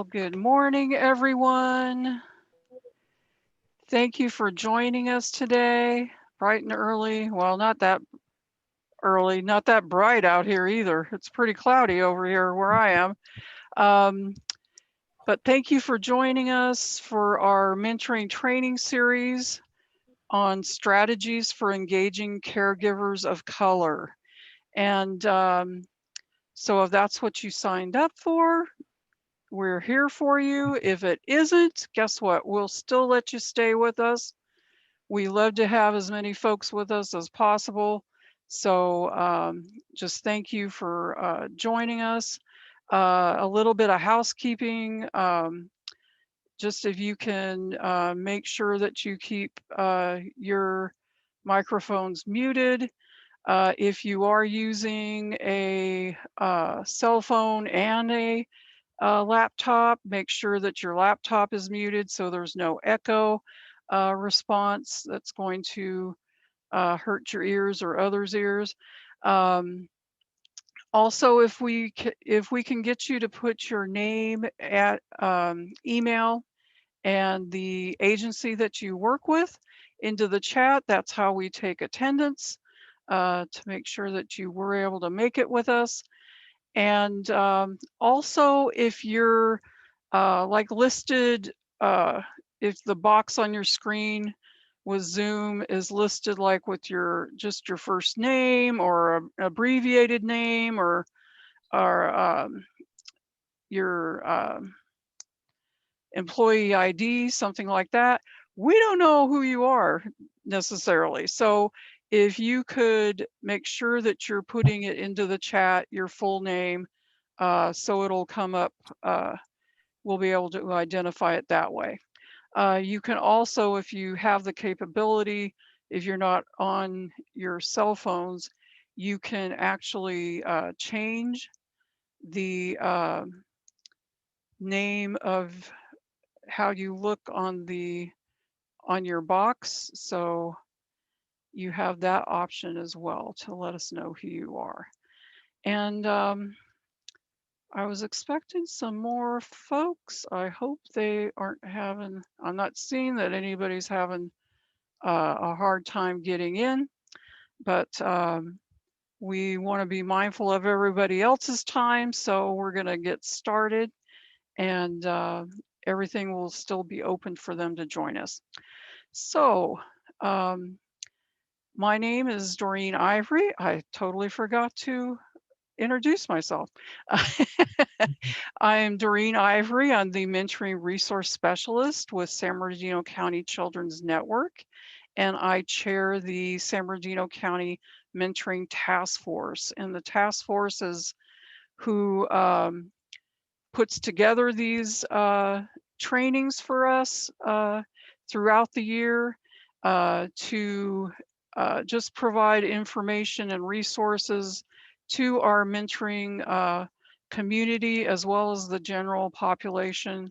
Well, good morning, everyone. Thank you for joining us today, bright and early. Well, not that early, not that bright out here either. It's pretty cloudy over here where I am. Um, but thank you for joining us for our mentoring training series on strategies for engaging caregivers of color. And so if that's what you signed up for, we're here for you. If it isn't, guess what? We'll still let you stay with us. We love to have as many folks with us as possible. So just thank you for joining us. A little bit of housekeeping. Just if you can make sure that you keep your microphones muted. If you are using a cell phone and a laptop, make sure that your laptop is muted so there's no echo response that's going to hurt your ears or others' ears. Also, if we can get you to put your name at email and the agency that you work with into the chat, that's how we take attendance to make sure that you were able to make it with us. And also, if you're like listed, if the box on your screen with Zoom is listed like with just your first name or an abbreviated name or your employee ID, something like that, we don't know who you are necessarily. So if you could make sure that you're putting it into the chat, your full name, so it'll come up, we'll be able to identify it that way. You can also, if you have the capability, if you're not on your cell phones, you can actually change the name of how you look on your box. So you have that option as well to let us know who you are. And I was expecting some more folks. I hope they aren't having, I'm not seeing that anybody's having a hard time getting in, but we want to be mindful of everybody else's time. So we're going to get started and everything will still be open for them to join us. So my name is Doreen Ivory. I totally forgot to introduce myself. I am Doreen Ivory. I'm the Mentoring Resource Specialist with San Bernardino County Children's Network, and I chair the San Bernardino County Mentoring Task Force. And the task force is who puts together these trainings for us throughout the year to just provide information and resources to our mentoring community as well as the general population.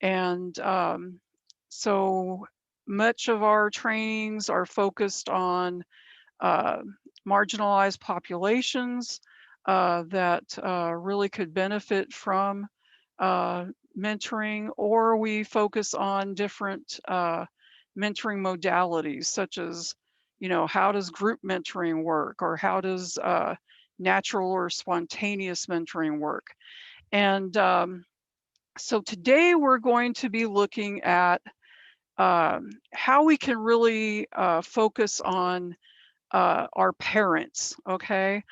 And so much of our trainings are focused on marginalized populations that really could benefit from mentoring, or we focus on different mentoring modalities, such as, how does group mentoring work, or how does natural or spontaneous mentoring work. And so today we're going to be looking at how we can really focus on our parents, okay?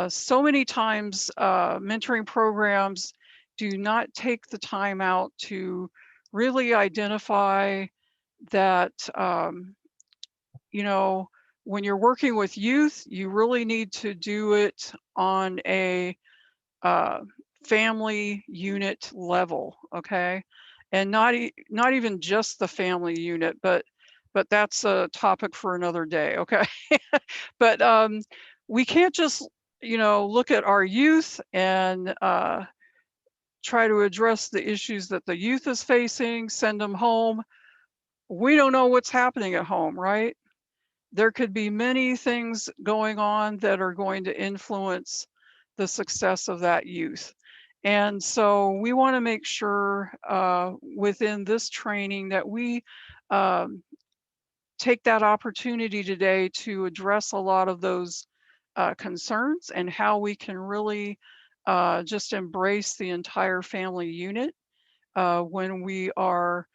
So many times mentoring programs do not take the time out to really identify that, when you're working with youth, you really need to do it on a family unit level, okay? And not even just the family unit, but that's a topic for another day, okay? But we can't just, look at our youth and try to address the issues that the youth is facing, send them home. We don't know what's happening at home, right? There could be many things going on that are going to influence the success of that youth. And so we want to make sure within this training that we um, take that opportunity today to address a lot of those concerns and how we can really just embrace the entire family unit when we are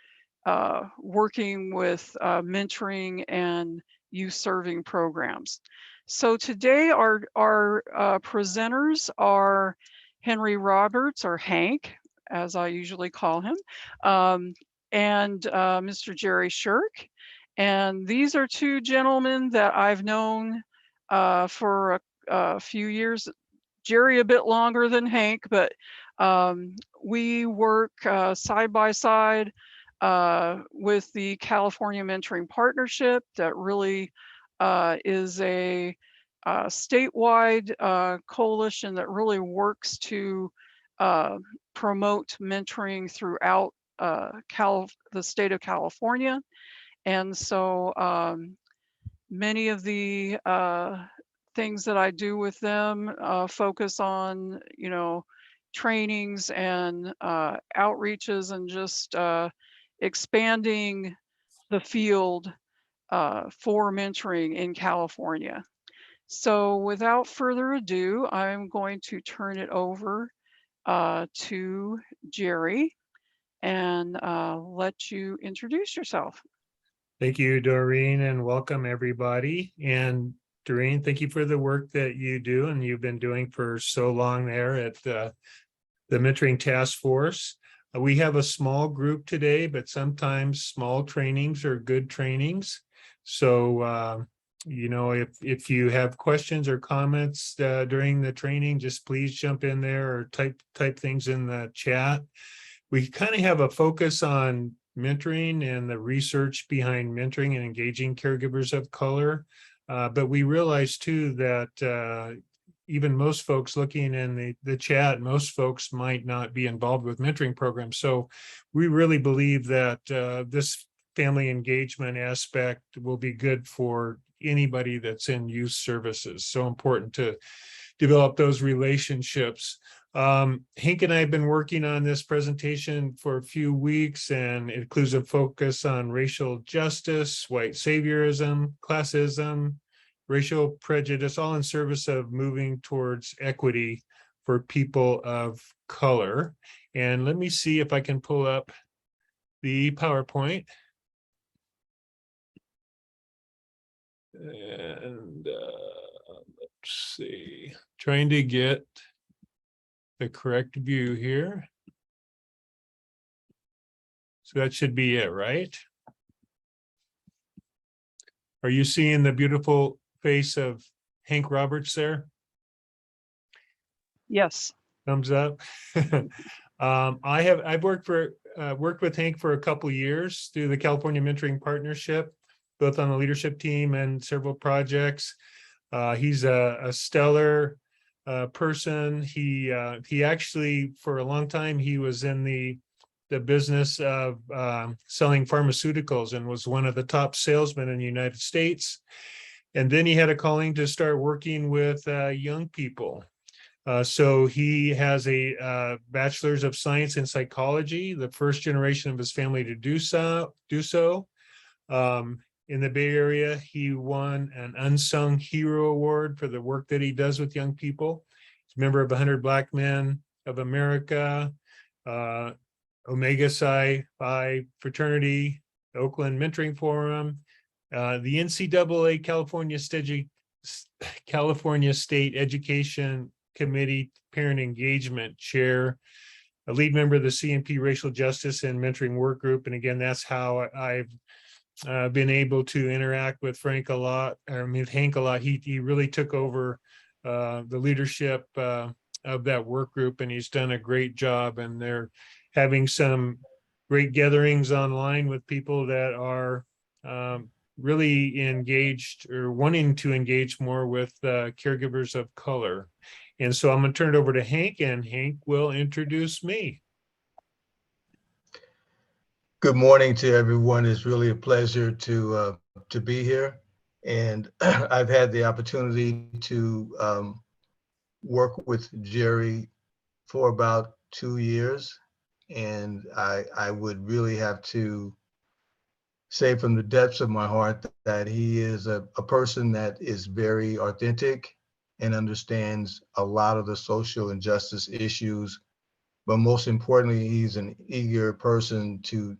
working with mentoring and youth serving programs. So today our presenters are Henry Roberts, or Hank, as I usually call him, and Mr. Jerry Shirk. And these are two gentlemen that I've known for a few years. Jerry a bit longer than Hank, but we work side by side with the California Mentoring Partnership that really is a statewide coalition that really works to promote mentoring throughout the state of California. And so many of the things that I do with them focus on, trainings and outreaches and just expanding the field for mentoring in California. So without further ado, I'm going to turn it over to Jerry and let you introduce yourself. Thank you, Doreen, and welcome everybody. And Doreen, thank you for the work that you do and you've been doing for so long there at the Mentoring Task Force. We have a small group today, but sometimes small trainings are good trainings. So, if you have questions or comments during the training, just please jump in there or type things in the chat. We kind of have a focus on mentoring and the research behind mentoring and engaging caregivers of color. But we realize too that even most folks looking in the chat, most folks might not be involved with mentoring programs. So we really believe that this family engagement aspect will be good for anybody that's in youth services. So important to develop those relationships. Hank and I have been working on this presentation for a few weeks, and it includes a focus on racial justice, white saviorism, classism, racial prejudice, all in service of moving towards equity for people of color. And let me see if I can pull up the PowerPoint. And let's see, trying to get the correct view here. So that should be it, right? Are you seeing the beautiful face of Hank Roberts there? Yes. Thumbs up. I've worked with Hank for a couple of years through the California Mentoring Partnership, both on the leadership team and several projects. He's a stellar person. He actually, for a long time, he was in the business of selling pharmaceuticals and was one of the top salesmen in the United States. And then he had a calling to start working with young people. So he has a bachelor's of science in psychology, the first generation of his family to do so. In the Bay Area, he won an Unsung Hero Award for the work that he does with young people. He's a member of 100 Black Men of America, Omega Psi Phi fraternity, the Oakland Mentoring Forum, the NCAA California State Education Committee Parent Engagement Chair, a lead member of the CNP Racial Justice and Mentoring Work Group. And again, that's how I've been able to interact with Hank a lot. He really took over the leadership of that work group, and he's done a great job. And they're having some great gatherings online with people that are really engaged or wanting to engage more with caregivers of color. And so I'm going to turn it over to Hank, and Hank will introduce me. Good morning to everyone. It's really a pleasure to be here, and I've had the opportunity to work with Jerry for about 2 years. And I would really have to say from the depths of my heart that he is a person that is very authentic and understands a lot of the social injustice issues. But most importantly, he's an eager person to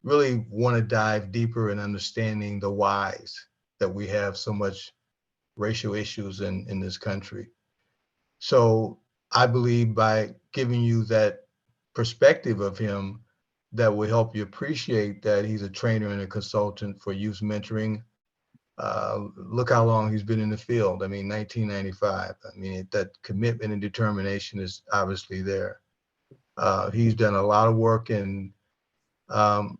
really want to dive deeper in understanding the whys that we have so much racial issues in this country. So I believe by giving you that perspective of him, that will help you appreciate that he's a trainer and a consultant for youth mentoring. Look how long he's been in the field. I mean, 1995. I mean, that commitment and determination is obviously there. He's done a lot of work in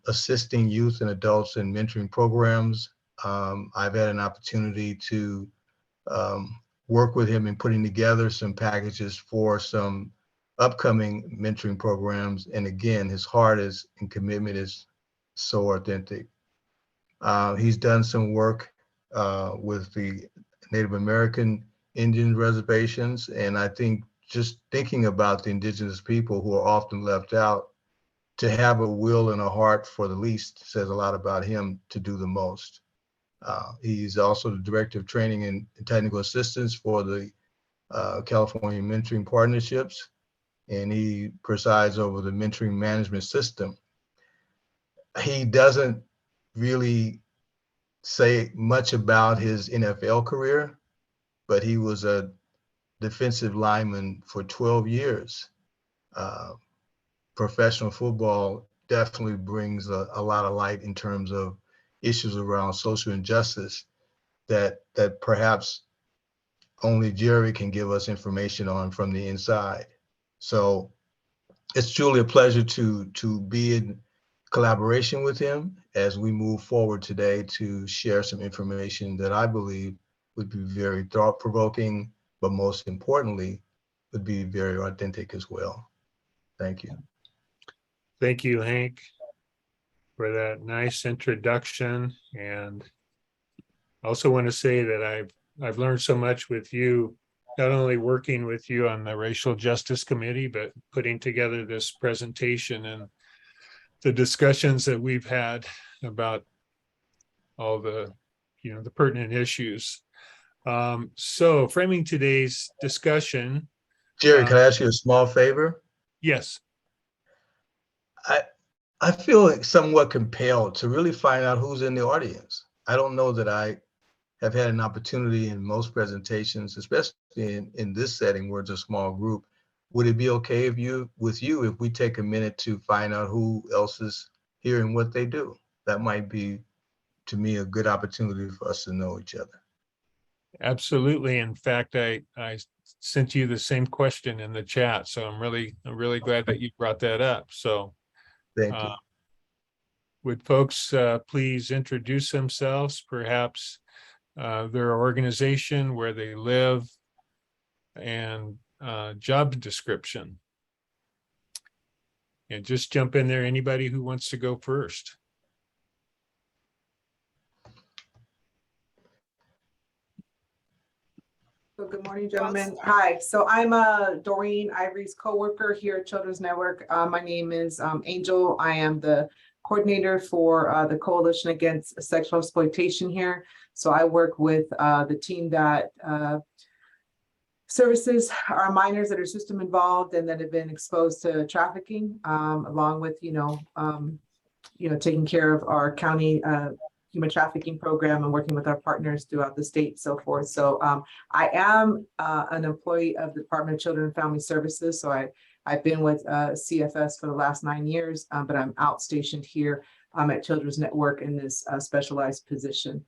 assisting youth and adults in mentoring programs. I've had an opportunity to work with him in putting together some packages for some upcoming mentoring programs. And again, his heart is and commitment is so authentic. He's done some work with the Native American Indian reservations. And I think just thinking about the indigenous people who are often left out, to have a will and a heart for the least says a lot about him to do the most. He's also the director of training and technical assistance for the California Mentoring Partnerships, and he presides over the mentoring management system. He doesn't really say much about his NFL career, but he was a defensive lineman for 12 years. Professional football definitely brings a lot of light in terms of issues around social injustice that perhaps only Jerry can give us information on from the inside. So it's truly a pleasure to be in collaboration with him as we move forward today to share some information that I believe would be very thought-provoking, but most importantly, would be very authentic as well. Thank you. Thank you, Hank, for that nice introduction. And I also want to say that I've learned so much with you, not only working with you on the Racial Justice Committee, but putting together this presentation and the discussions that we've had about all the, the pertinent issues. So framing today's discussion. Jerry, can I ask you a small favor? Yes. I feel somewhat compelled to really find out who's in the audience. I don't know that I have had an opportunity in most presentations, especially in this setting where it's a small group. Would it be okay if we take a minute to find out who else is here and what they do? That might be, to me, a good opportunity for us to know each other. Absolutely. In fact, I sent you the same question in the chat, so I'm really glad that you brought that up. So Thank you. Would folks please introduce themselves, perhaps their organization, where they live, and job description? And just jump in there, anybody who wants to go first. So good morning, gentlemen. Hi, so I'm Doreen Ivory's coworker here at Children's Network. My name is Angel. I am the coordinator for the Coalition Against Sexual Exploitation here. So I work with the team that services our minors that are system involved and that have been exposed to trafficking, along with taking care of our county human trafficking program and working with our partners throughout the state, so forth. So I am an employee of the Department of Children and Family Services. So I've been with CFS for the last 9 years, but I'm outstationed here at Children's Network in this specialized position.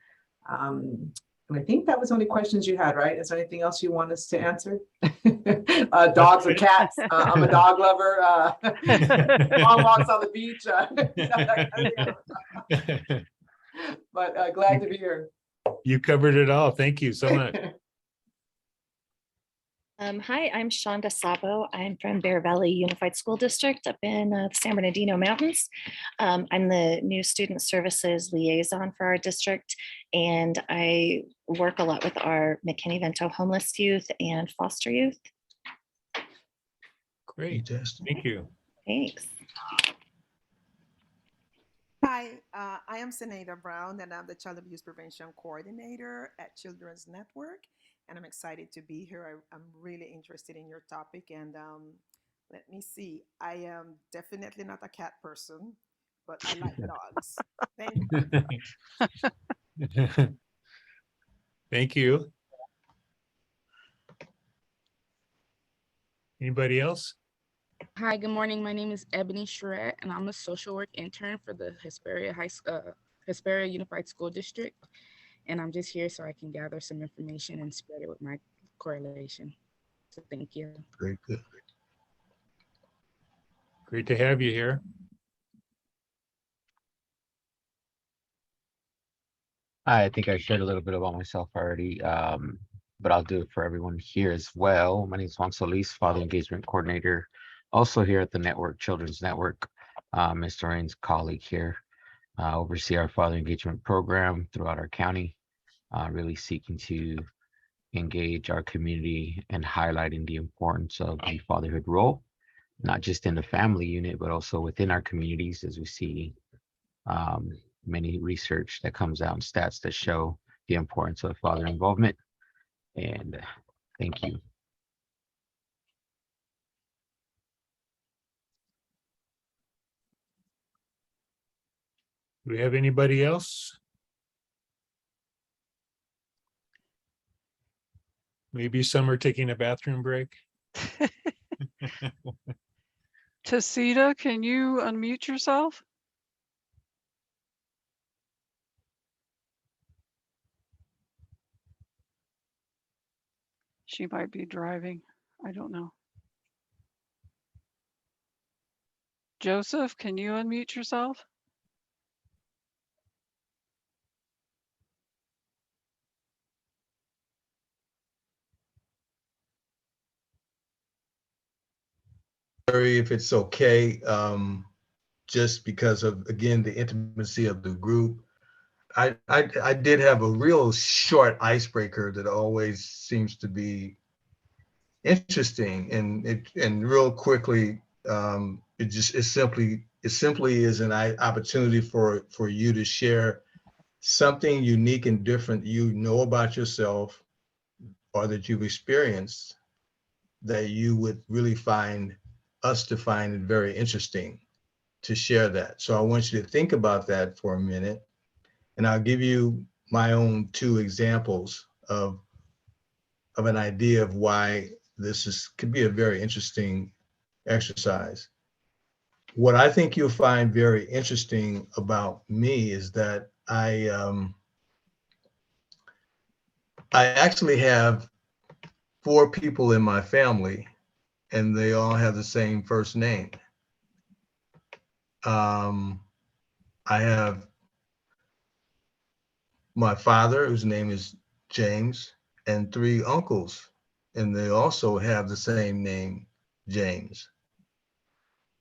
And I think that was the only questions you had, right? Is there anything else you want us to answer? Dogs or cats? I'm a dog lover. Long walks on the beach. But glad to be here. You covered it all. Thank you so much. Hi, I'm Shonda Sabo. I'm from Bear Valley Unified School District up in the San Bernardino Mountains. I'm the new student services liaison for our district, and I work a lot with our McKinney-Vento homeless youth and foster youth. Great, Fantastic. thank you. Thanks. Hi, I am Senator Brown, and I'm the Child Abuse Prevention Coordinator at Children's Network. And I'm excited to be here. I'm really interested in your topic. And let me see, I am definitely not a cat person, but I like dogs. Thank you. Thank you. Anybody else? Hi, good morning. My name is Ebony Charette, and I'm a social work intern for the Hesperia Unified School District. And I'm just here so I can gather some information and spread it with my correlation. So thank you. Very good. Great to have you here. I think I shared a little bit about myself already, but I'll do it for everyone here as well. My name is Juan Solis, Father Engagement Coordinator, also here at the Network, Children's Network. Ms. Doreen's colleague here, oversee our Father Engagement Program throughout our county, really seeking to engage our community and highlighting the importance of the fatherhood role, not just in the family unit, but also within our communities, as we see many research that comes out and stats that show the importance of father involvement. And thank you. Do we have anybody else? Maybe some are taking a bathroom break. Tasita, can you unmute yourself? She might be driving. I don't know. Joseph, can you unmute yourself? If it's okay, just because of, again, the intimacy of the group, I did have a real short icebreaker that always seems to be interesting, and real quickly, it simply is an opportunity for you to share something unique and different you know about yourself or that you've experienced that you would really find us to find it very interesting to share that. So I want you to think about that for a minute, and I'll give you my own two examples of an idea of why this could be a very interesting exercise. What I think you'll find very interesting about me is that I actually have 4 people in my family, and they all have the same first name. I have my father, whose name is James, and 3 uncles, and they also have the same name, James.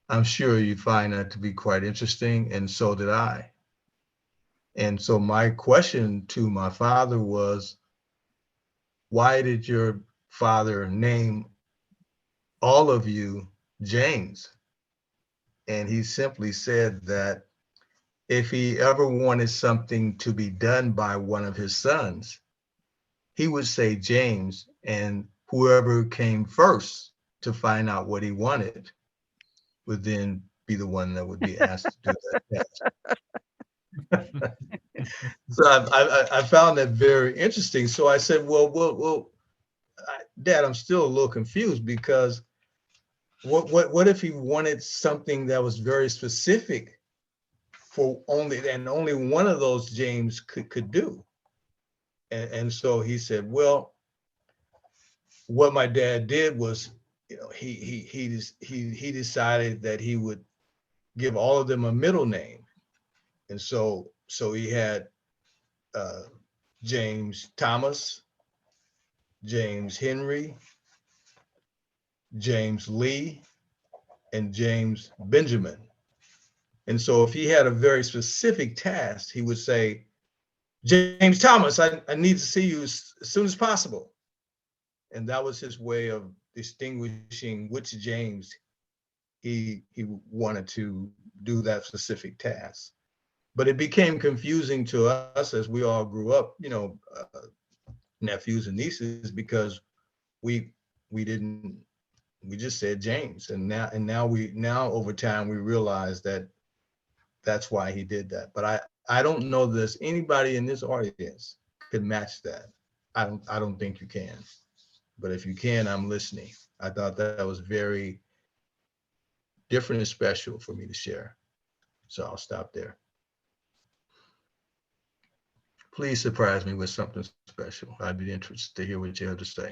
I'm sure you find that to be quite interesting, and so did I. And so my question to my father was, why did your father name all of you James? And he simply said that if he ever wanted something to be done by one of his sons, he would say James, and whoever came first to find out what he wanted would then be the one that would be asked to do that task. So I found that very interesting. So I said, well, Dad, I'm still a little confused, because what if he wanted something that was very specific for only one of those James could do? And so he said, well, what my dad did was, he decided that he would give all of them a middle name. And so he had James Thomas, James Henry, James Lee, and James Benjamin. And so if he had a very specific task, he would say, James Thomas, I need to see you as soon as possible. And that was his way of distinguishing which James he wanted to do that specific task. But it became confusing to us as we all grew up, nephews and nieces, because we didn't, we just said James, and now over time we realize that that's why he did that. But I don't know there's anybody in this audience could match that. I don't think you can. But if you can, I'm listening. I thought that was very different and special for me to share. So I'll stop there. Please surprise me with something special. I'd be interested to hear what you have to say.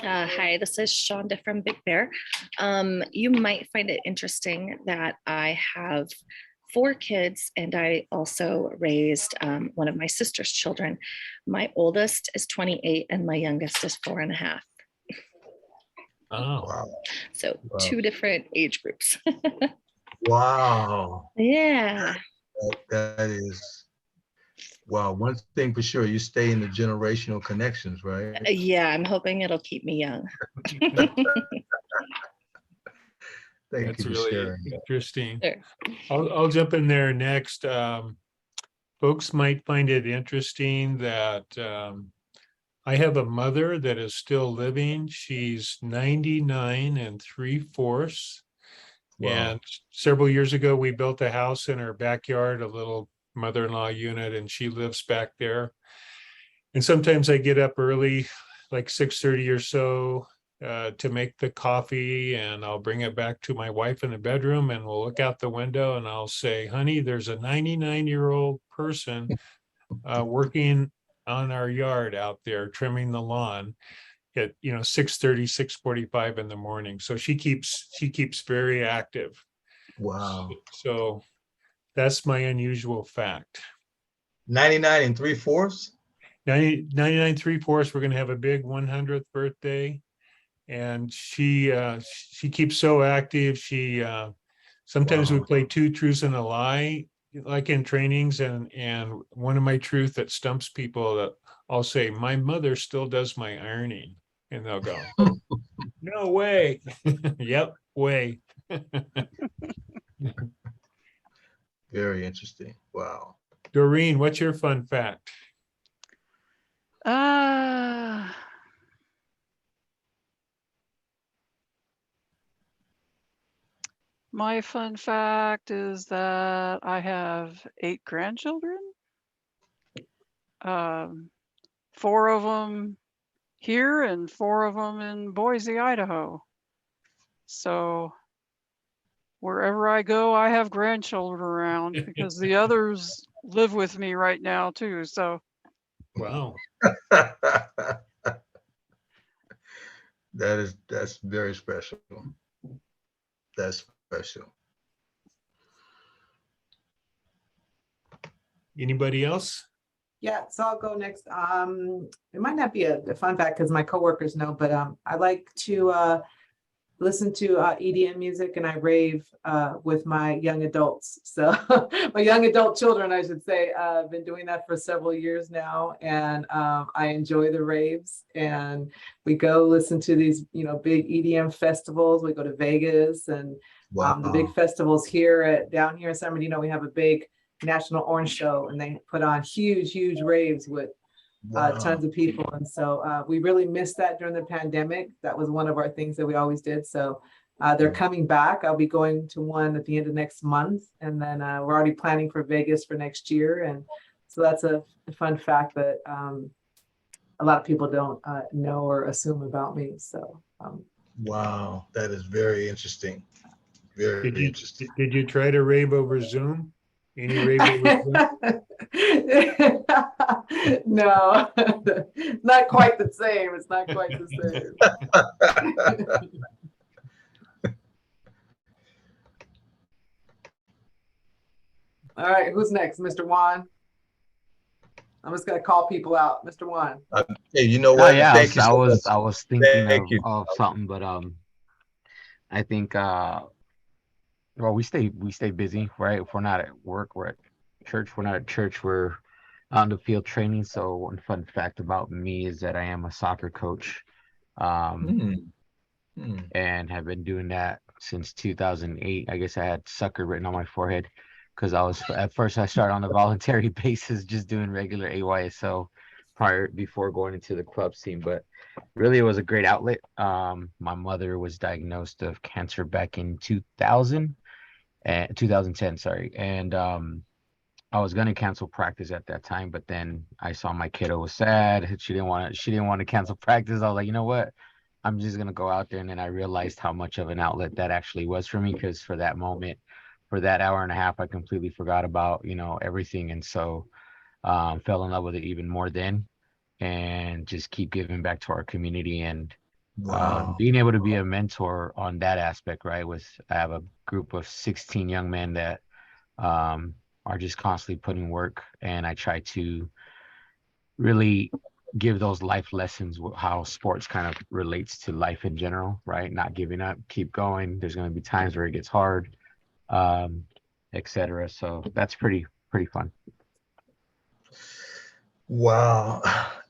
Hi, this is Shonda from Big Bear. You might find it interesting that I have 4 kids, and I also raised one of my sister's children. My oldest is 28 and my youngest is 4.5. Oh, Wow. So Wow. 2 different age groups. Wow. Yeah. That is, wow. One thing for sure, you stay in the generational connections, right? Yeah, I'm hoping it'll keep me young. Thank that's you for really sharing. interesting. Sure. I'll jump in there next. Folks might find it interesting that I have a mother that is still living. She's 99 3/4. Wow. And several years ago, we built a house in her backyard, a little mother-in-law unit, and she lives back there. And sometimes I get up early, like 6:30 or so, to make the coffee, and I'll bring it back to my wife in the bedroom, and we'll look out the window and I'll say, honey, there's a 99-year-old person working on our yard out there, trimming the lawn at 6:30, 6:45 in the morning. So she keeps very active. Wow. So that's my unusual fact. 99 3/4? 99 3/4, we're going to have a big 100th birthday. And she keeps so active. She sometimes we Wow. play 2 truths and a lie, like in trainings. And one of my truth that stumps people, that I'll say, my mother still does my ironing. And they'll go, no way. Yep, way. Very interesting. Wow. Doreen, what's your fun fact? My fun fact is that I have 8 grandchildren. 4 of them here and 4 of them in Boise, Idaho. So wherever I go, I have grandchildren around because the others live with me right now too. So Wow. That's very special. That's special. Anybody else? Yeah, so I'll go next. It might not be a fun fact because my coworkers know, but I like to listen to EDM music, and I rave with my young adults. So my young adult children, I should say, I've been doing that for several years now, and I enjoy the raves. And we go listen to these, big EDM festivals. We go to Vegas, and the big Wow. festivals here down here in San Bernardino. We have a big National Orange Show, and they put on huge raves with Wow. tons of people. And so we really missed that during the pandemic. That was one of our things that we always did. So they're coming back. I'll be going to one at the end of next month. And then we're already planning for Vegas for next year. And so that's a fun fact that a lot of people don't know or assume about me. So Wow. That is very interesting. Very interesting. Did you try to rave over Zoom? Any rave over Zoom? No, not quite the same. It's not quite the same. All right, who's next? Mr. Juan? I'm just gonna call people out. Mr. Juan. Hey, you know Oh what? yeah, Thank you so much. I was thinking Thank you. of something, but I think well, we stay busy, right? If we're not at work, we're at church. We're not at church, we're on the field training. So one fun fact about me is that I am a soccer coach. Hmm. Hmm. And have been doing that since 2008. I guess I had sucker written on my forehead because I was at first I started on a voluntary basis, just doing regular AYSO before going into the club scene. But really, it was a great outlet. My mother was diagnosed of cancer back in 2000 and 2010, sorry, and I was gonna cancel practice at that time, but then I saw my kiddo was sad. She didn't want to cancel practice. I was like, you know what? I'm just gonna go out there. And then I realized how much of an outlet that actually was for me, because for that moment, for that hour and a half, I completely forgot about, everything. And so fell in love with it even more then, and just keep giving back to our community and Wow. being able to be a mentor on that aspect, right? I have a group of 16 young men that um, are just constantly putting work, and I try to really give those life lessons, how sports kind of relates to life in general, right? Not giving up, keep going. There's going to be times where it gets hard, um, etc. So that's pretty fun. Wow.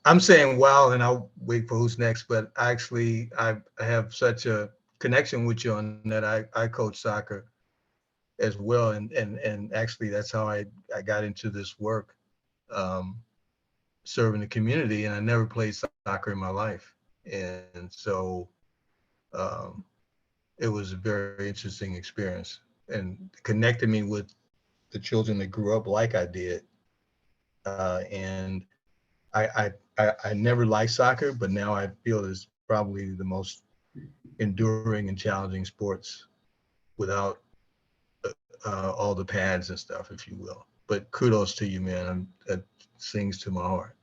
I'm saying wow, and I'll wait for who's next. But actually, I have such a connection with you on that. I coach soccer as well, and actually that's how I got into this work, um, serving the community. And I never played soccer in my life, and so um, it was a very interesting experience and connected me with the children that grew up like I did. And I never liked soccer, but now I feel it's probably the most enduring and challenging sports without all the pads and stuff, if you will. But kudos to you, man. That sings to my heart.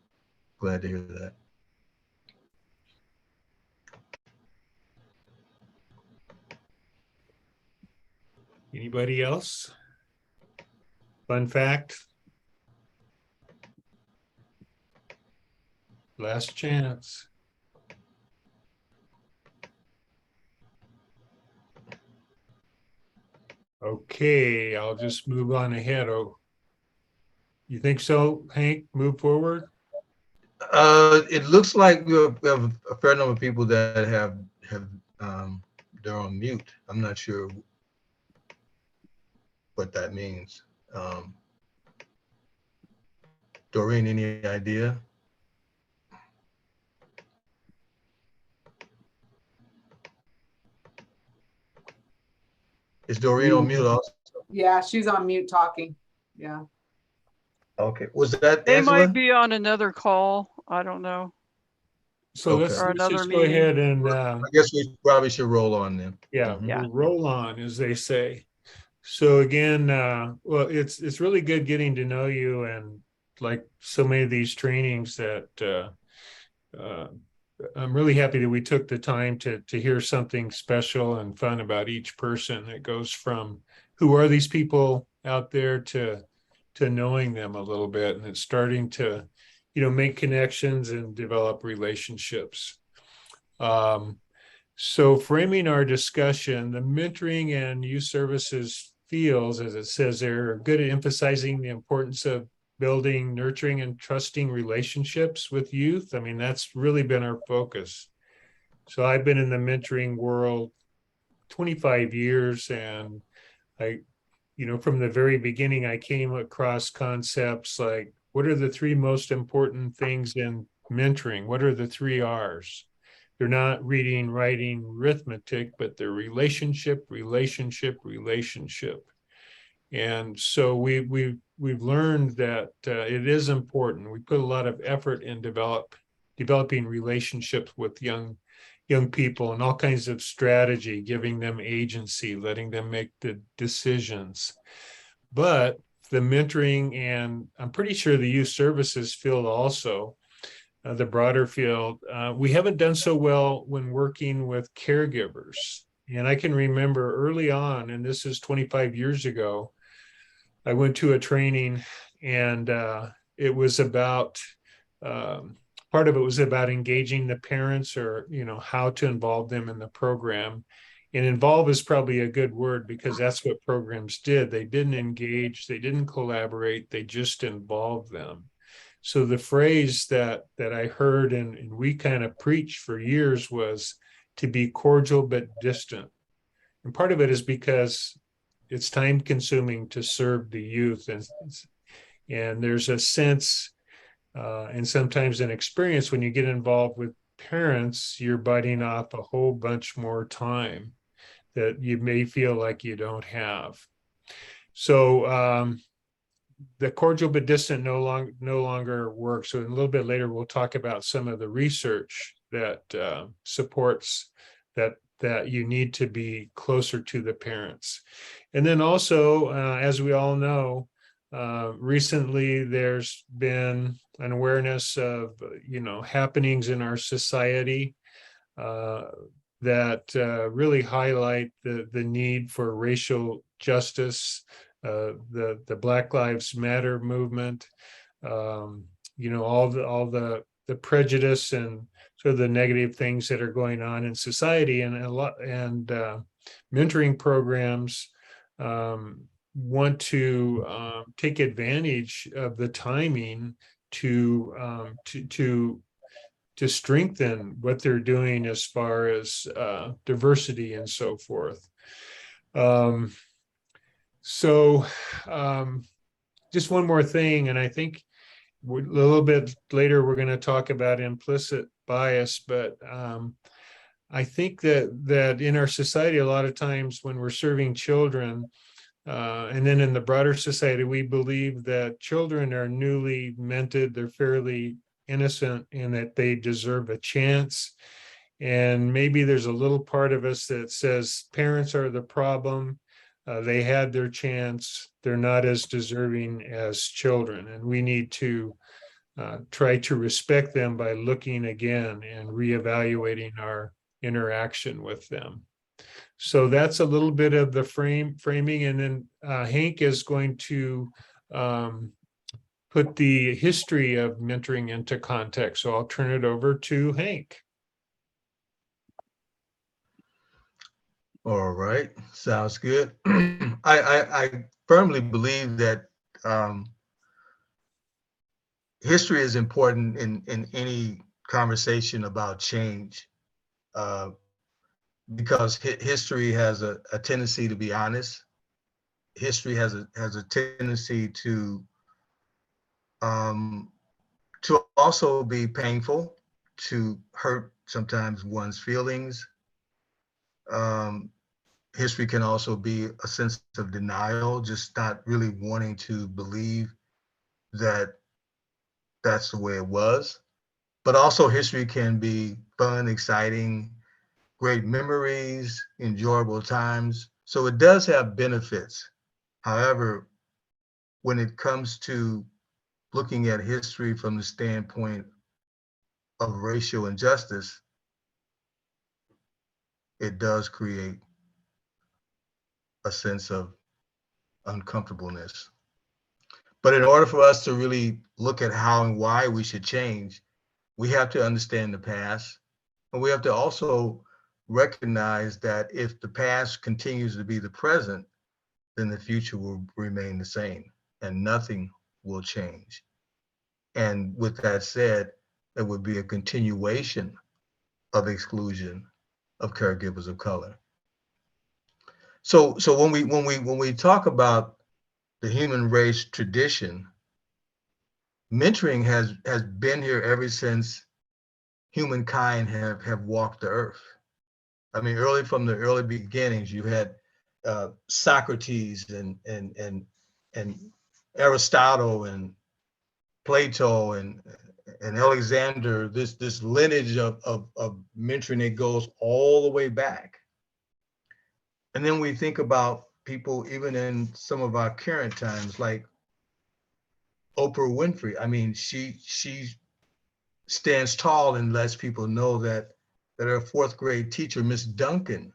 Glad to hear that. Anybody else? Fun fact? Last chance. Okay, I'll just move on ahead. Oh, you think so, Hank? Move forward? It looks like we have a fair number of people that have they're on mute. I'm not sure what that means. Doreen, any idea? Is Doreen on mute also? Yeah, she's on mute talking. Yeah. Okay. Was that They might Angela? be on another call. I don't know. So Okay. let's Or another just go meeting. ahead and I guess we probably should roll on then. yeah, Mhm. Yeah. we'll roll on, as they say. So again, well, it's really good getting to know you, and like so many of these trainings that I'm really happy that we took the time to hear something special and fun about each person. That goes from who are these people out there to knowing them a little bit, and it's starting to, make connections and develop relationships. So framing our discussion, the mentoring and youth services fields, as it says there, are good at emphasizing the importance of building, nurturing, and trusting relationships with youth. I mean, that's really been our focus. So I've been in the mentoring world 25 years, and I, from the very beginning, I came across concepts like, what are the three most important things in mentoring? What are the three R's? They're not reading, writing, arithmetic, but they're relationship, relationship, relationship. And so we've learned that it is important. We put a lot of effort in developing relationships with young people, and all kinds of strategy, giving them agency, letting them make the decisions. But the mentoring, and I'm pretty sure the youth services field also, the broader field, we haven't done so well when working with caregivers. And I can remember early on, and this is 25 years ago, I went to a training, and it was about, um, part of it was about engaging the parents, or, how to involve them in the program. And involve is probably a good word, because that's what programs did. They didn't engage, they didn't collaborate, they just involved them. So the phrase that I heard and we kind of preached for years was to be cordial but distant. And part of it is because it's time consuming to serve the youth, and there's a sense and sometimes an experience when you get involved with parents, you're biting off a whole bunch more time that you may feel like you don't have. So the cordial but distant no longer works. So a little bit later, we'll talk about some of the research that supports that you need to be closer to the parents. And then also, as we all know, recently there's been an awareness of happenings in our society that really highlight the need for racial justice, the Black Lives Matter movement, all the prejudice and sort of the negative things that are going on in society, and mentoring programs want to take advantage of the timing to strengthen what they're doing as far as diversity and so forth. Just one more thing, and I think a little bit later we're going to talk about implicit bias, but I think that in our society, a lot of times when we're serving children, and then in the broader society, we believe that children are newly minted, they're fairly innocent, and that they deserve a chance. And maybe there's a little part of us that says parents are the problem. They had their chance. They're not as deserving as children. And we need to try to respect them by looking again and reevaluating our interaction with them. So that's a little bit of the framing. And then Hank is going to put the history of mentoring into context. So I'll turn it over to Hank. All right, sounds good. I firmly believe that history is important in any conversation about change, because history has a tendency to be honest. History has a tendency to also be painful, to hurt sometimes one's feelings. History can also be a sense of denial, just not really wanting to believe that that's the way it was. But also history can be fun, exciting, great memories, enjoyable times. So it does have benefits. However, when it comes to looking at history from the standpoint of racial injustice, it does create a sense of uncomfortableness. But in order for us to really look at how and why we should change, we have to understand the past. And we have to also recognize that if the past continues to be the present, then the future will remain the same and nothing will change. And with that said, there would be a continuation of exclusion of caregivers of color. So when we talk about the human race tradition, mentoring has been here ever since humankind have walked the earth. I mean, from the early beginnings, you had Socrates and Aristotle and Plato and Alexander. This lineage of mentoring that goes all the way back. And then we think about people even in some of our current times, like Oprah Winfrey. I mean, she stands tall and lets people know that her fourth grade teacher, Miss Duncan,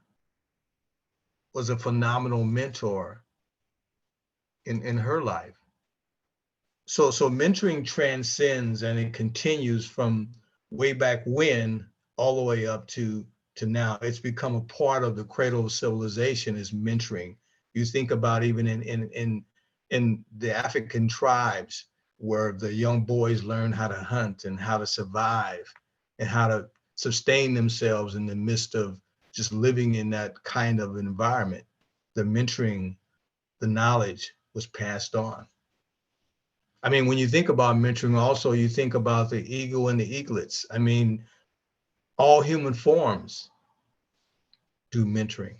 was a phenomenal mentor in her life. So mentoring transcends and it continues from way back when all the way up to now. It's become a part of the cradle of civilization is mentoring. You think about even in the African tribes, where the young boys learn how to hunt and how to survive and how to sustain themselves in the midst of just living in that kind of environment. The mentoring, the knowledge was passed on. I mean, when you think about mentoring, also you think about the eagle and the eaglets. I mean, all human forms do mentoring.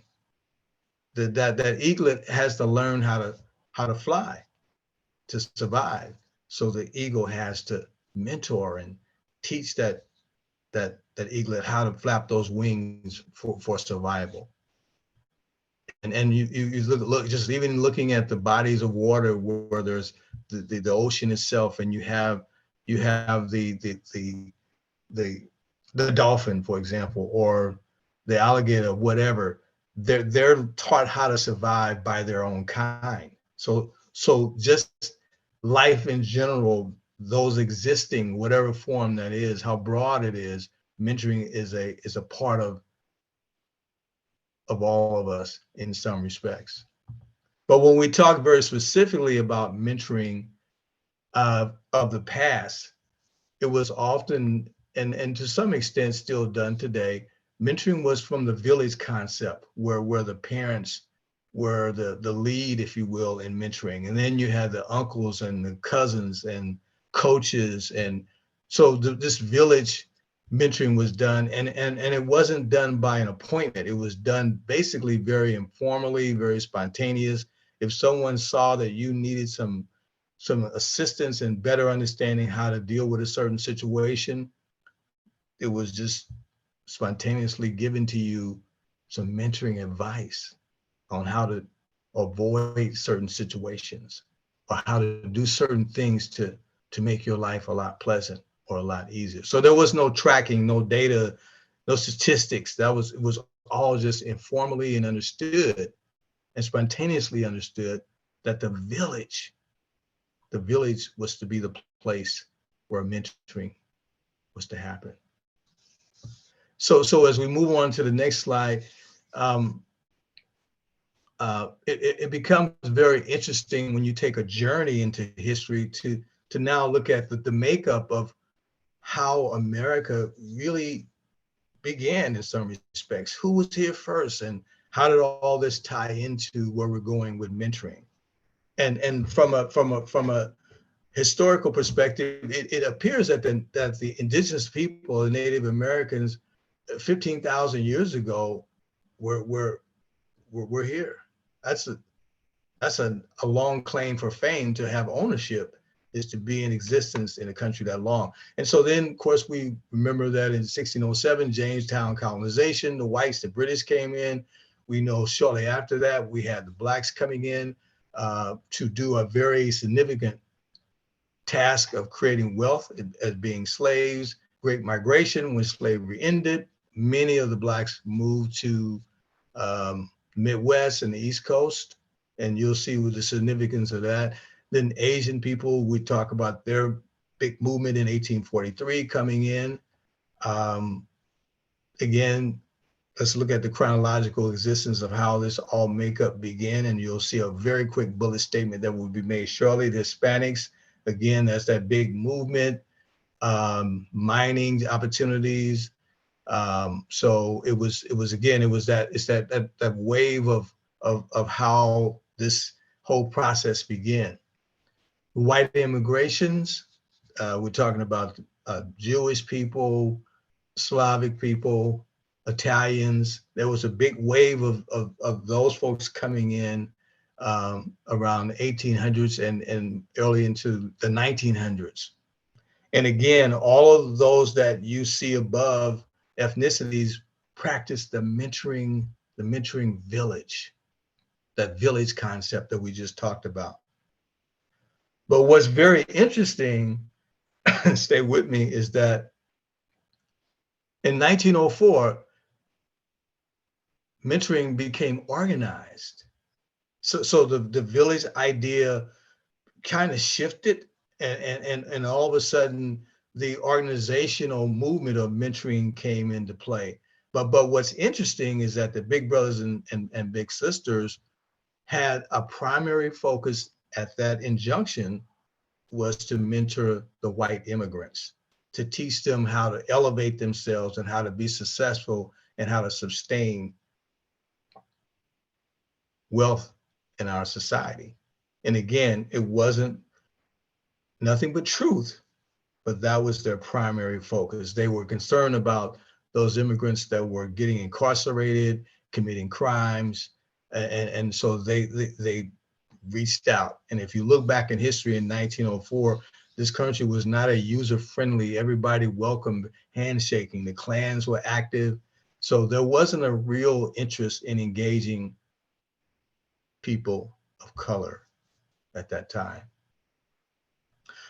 That eaglet has to learn how to fly to survive. So the eagle has to mentor and teach that eaglet how to flap those wings for survival. And you look just even looking at the bodies of water where there's the ocean itself, and you have the the dolphin, for example, or the alligator, whatever. They're taught how to survive by their own kind. So just life in general, those existing, whatever form that is, how broad it is, mentoring is a part of all of us in some respects. But when we talk very specifically about mentoring of the past, it was often, and to some extent still done today, mentoring was from the village concept where the parents were the lead, if you will, in mentoring. And then you had the uncles and the cousins and coaches. And so this village mentoring was done, and it wasn't done by an appointment. It was done basically very informally, very spontaneous. If someone saw that you needed some assistance in better understanding how to deal with a certain situation, it was just spontaneously given to you some mentoring advice on how to avoid certain situations or how to do certain things to make your life a lot pleasant or a lot easier. So there was no tracking, no data, no statistics. It was all just informally and understood and spontaneously understood that the village was to be the place where mentoring was to happen. So as we move on to the next slide, it becomes very interesting when you take a journey into history to now look at the makeup of how America really began in some respects. Who was here first, and how did all this tie into where we're going with mentoring? And from a historical perspective, it appears that the indigenous people, the Native Americans, 15,000 years ago, were here. That's a long claim for fame to have ownership, is to be in existence in a country that long. And so then, of course, we remember that in 1607, Jamestown colonization, the whites, the British came in. We know shortly after that, we had the blacks coming in to do a very significant task of creating wealth as being slaves. Great migration, when slavery ended, many of the blacks moved to Midwest and the East Coast, and you'll see with the significance of that. Then Asian people, we talk about their big movement in 1843 coming in. Again, let's look at the chronological existence of how this all makeup began, and you'll see a very quick bullet statement that will be made shortly. The Hispanics, again, that's that big movement, mining opportunities. So it was that wave of how this whole process began. White immigrations, we're talking about Jewish people, Slavic people, Italians. There was a big wave of those folks coming in around the 1800s and early into the 1900s. And again, all of those that you see above, ethnicities, practice the mentoring village, that village concept that we just talked about. But what's very interesting, stay with me, is that in 1904, mentoring became organized. So the village idea kind of shifted, and all of a sudden the organizational movement of mentoring came into play. But what's interesting is that the big brothers and big sisters had a primary focus at that injunction was to mentor the white immigrants, to teach them how to elevate themselves and how to be successful and how to sustain wealth in our society. And again, it wasn't nothing but truth, but that was their primary focus. They were concerned about those immigrants that were getting incarcerated, committing crimes, and so they reached out. And if you look back in history in 1904, this country was not a user-friendly, everybody welcomed handshaking, the Klans were active. So there wasn't a real interest in engaging people of color at that time.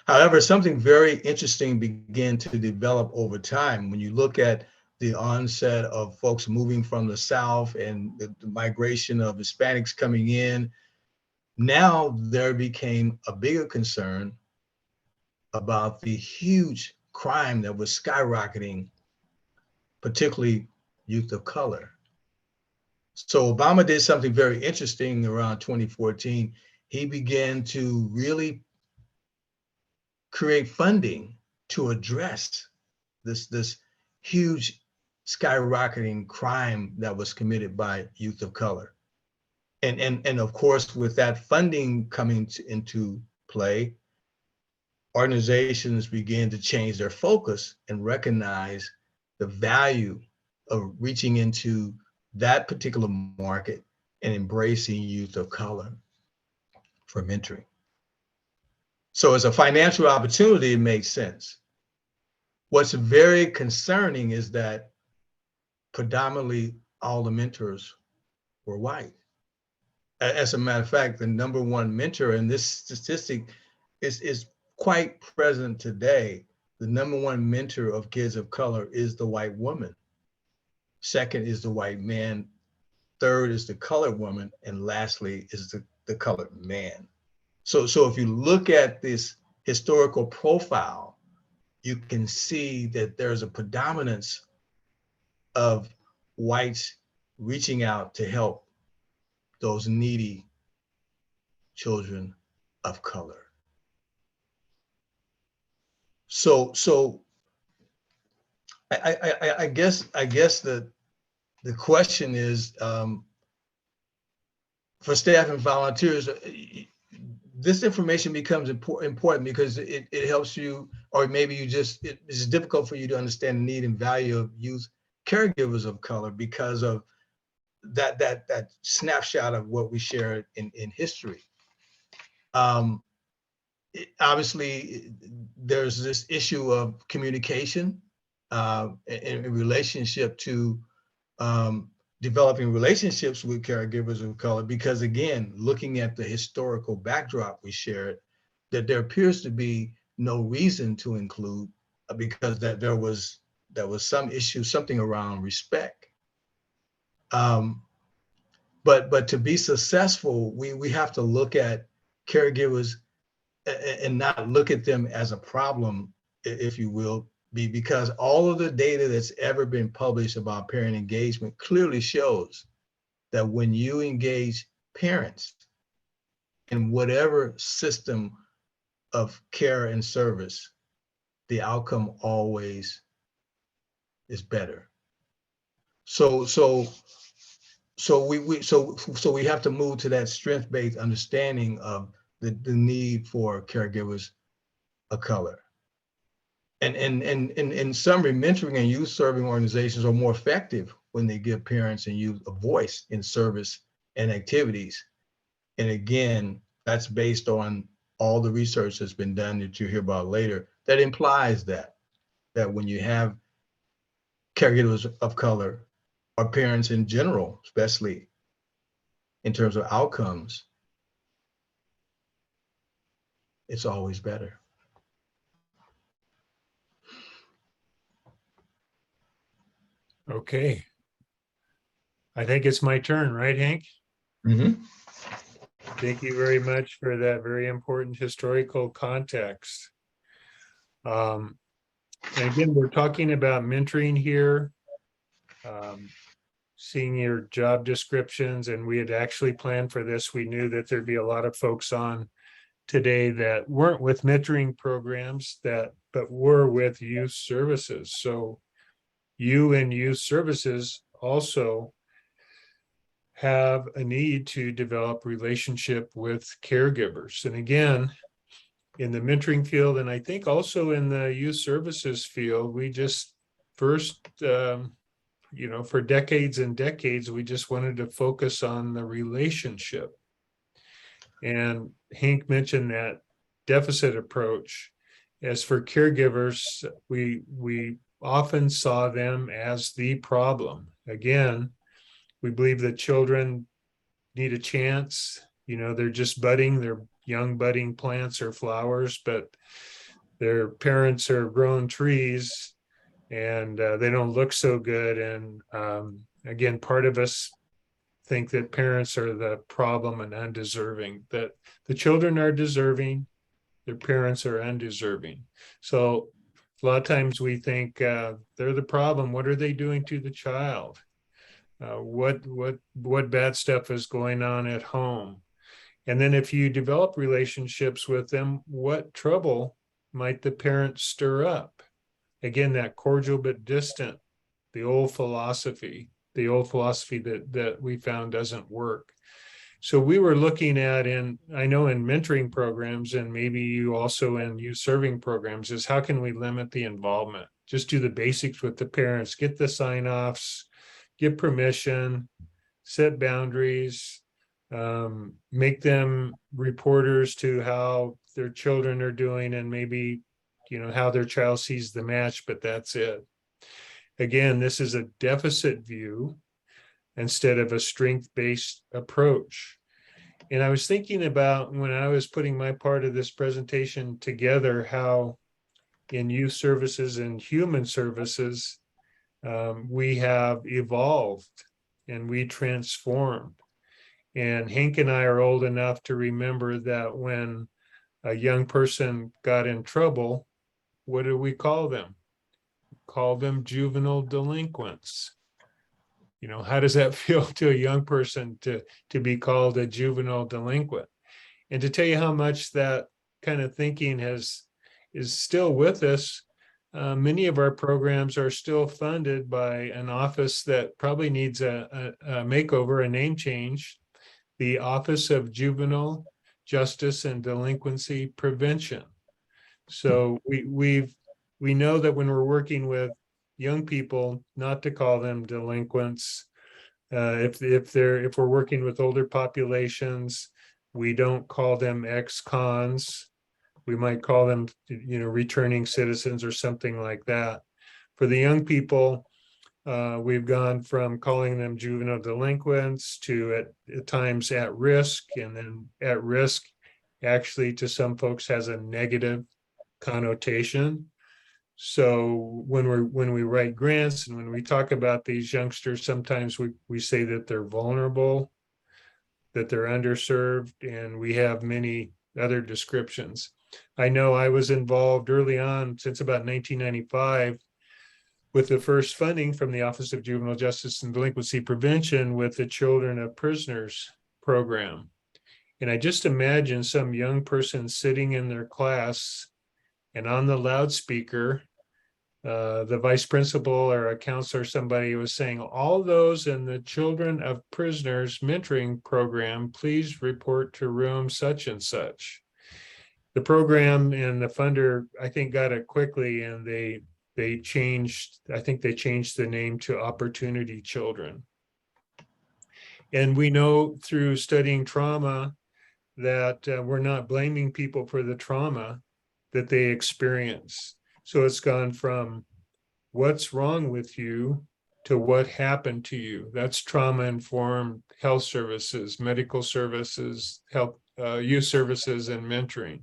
However, something very interesting began to develop over time. When you look at the onset of folks moving from the South and the migration of Hispanics coming in, now there became a bigger concern about the huge crime that was skyrocketing, particularly youth of color. So Obama did something very interesting around 2014. He began to really create funding to address this huge skyrocketing crime that was committed by youth of color. And of course, with that funding coming into play, organizations began to change their focus and recognize the value of reaching into that particular market and embracing youth of color for mentoring. So as a financial opportunity, it makes sense. What's very concerning is that predominantly all the mentors were white. As a matter of fact, the number one mentor, and this statistic is quite present today, the number one mentor of kids of color is the white woman. Second is the white man. Third is the colored woman. And lastly is the colored man. So if you look at this historical profile, you can see that there's a predominance of whites reaching out to help those needy children of color. So I guess the question is, for staff and volunteers, this information becomes important because it helps you, or maybe it's difficult for you to understand the need and value of youth caregivers of color because of that snapshot of what we shared in history. Obviously, there's this issue of communication in relationship to developing relationships with caregivers of color, because again, looking at the historical backdrop we shared, that there appears to be no reason to include because that there was some issue, something around respect. But to be successful, we have to look at caregivers and not look at them as a problem, if you will, because all of the data that's ever been published about parent engagement clearly shows that when you engage parents in whatever system of care and service, the outcome always is better. So we have to move to that strength-based understanding of the need for caregivers of color. And in summary, mentoring and youth serving organizations are more effective when they give parents and youth a voice in service and activities. And again, that's based on all the research that's been done that you'll hear about later that implies that when you have caregivers of color or parents in general, especially in terms of outcomes, it's always better. Okay. I think it's my turn, right, Hank? Mm-hmm. Thank you very much for that very important historical context. And again, we're talking about mentoring here, seeing your job descriptions, and we had actually planned for this. We knew that there'd be a lot of folks on today that weren't with mentoring programs but were with youth services. So you and youth services also have a need to develop relationship with caregivers. And again, in the mentoring field, and I think also in the youth services field, we just first, for decades and decades, we just wanted to focus on the relationship. And Hank mentioned that deficit approach. As for caregivers, we often saw them as the problem. Again, we believe that children need a chance. They're just budding, they're young budding plants or flowers, but their parents are grown trees and they don't look so good. And again, part of us think that parents are the problem and undeserving, that the children are deserving, their parents are undeserving. So a lot of times we think they're the problem. What are they doing to the child? What bad stuff is going on at home? And then if you develop relationships with them, what trouble might the parents stir up? Again, that cordial but distant, the old philosophy that we found doesn't work. So we were looking at, I know in mentoring programs, and maybe you also in youth serving programs, is how can we limit the involvement? Just do the basics with the parents, get the sign-offs, give permission, set boundaries, make them reporters to how their children are doing and maybe, how their child sees the match, but that's it. Again, this is a deficit view instead of a strength-based approach. And I was thinking about when I was putting my part of this presentation together, how in youth services and human services, we have evolved and we transformed. And Hank and I are old enough to remember that when a young person got in trouble, what do we call them? Call them juvenile delinquents. How does that feel to a young person to be called a juvenile delinquent? And to tell you how much that kind of thinking is still with us, many of our programs are still funded by an office that probably needs a makeover, a name change, the Office of Juvenile Justice and Delinquency Prevention. So we know that when we're working with young people, not to call them delinquents. If we're working with older populations, we don't call them ex-cons. We might call them, returning citizens or something like that. For the young people, we've gone from calling them juvenile delinquents to at times at risk, and then at risk actually to some folks has a negative connotation. So when we write grants and when we talk about these youngsters, sometimes we say that they're vulnerable, that they're underserved, and we have many other descriptions. I know I was involved early on, since about 1995, with the first funding from the Office of Juvenile Justice and Delinquency Prevention with the Children of Prisoners program. And I just imagine some young person sitting in their class, and on the loudspeaker, the vice principal or a counselor, somebody was saying, all those in the Children of Prisoners mentoring program, please report to room such and such. The program and the funder, I think, got it quickly, and they changed the name to Opportunity Children. And we know through studying trauma that we're not blaming people for the trauma that they experience. So it's gone from what's wrong with you to what happened to you. That's trauma-informed health services, medical services, health, youth services, and mentoring.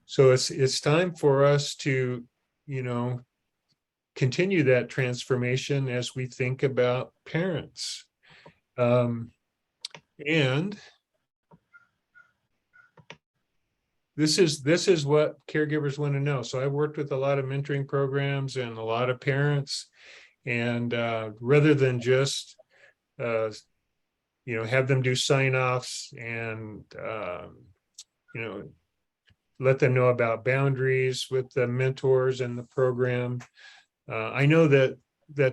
So it's time for us to, continue that transformation as we think about parents. And this is what caregivers want to know. So I worked with a lot of mentoring programs and a lot of parents, and rather than just have them do sign-offs and let them know about boundaries with the mentors and the program. I know that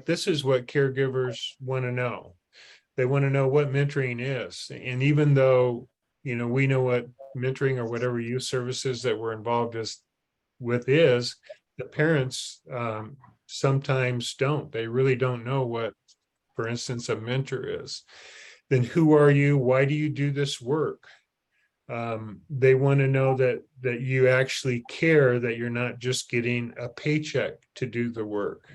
this is what caregivers want to know. They want to know what mentoring is. And even though, we know what mentoring or whatever youth services that we're involved with is, the parents sometimes don't. They really don't know what, for instance, a mentor is. Then who are you? Why do you do this work? They want to know that you actually care, that you're not just getting a paycheck to do the work.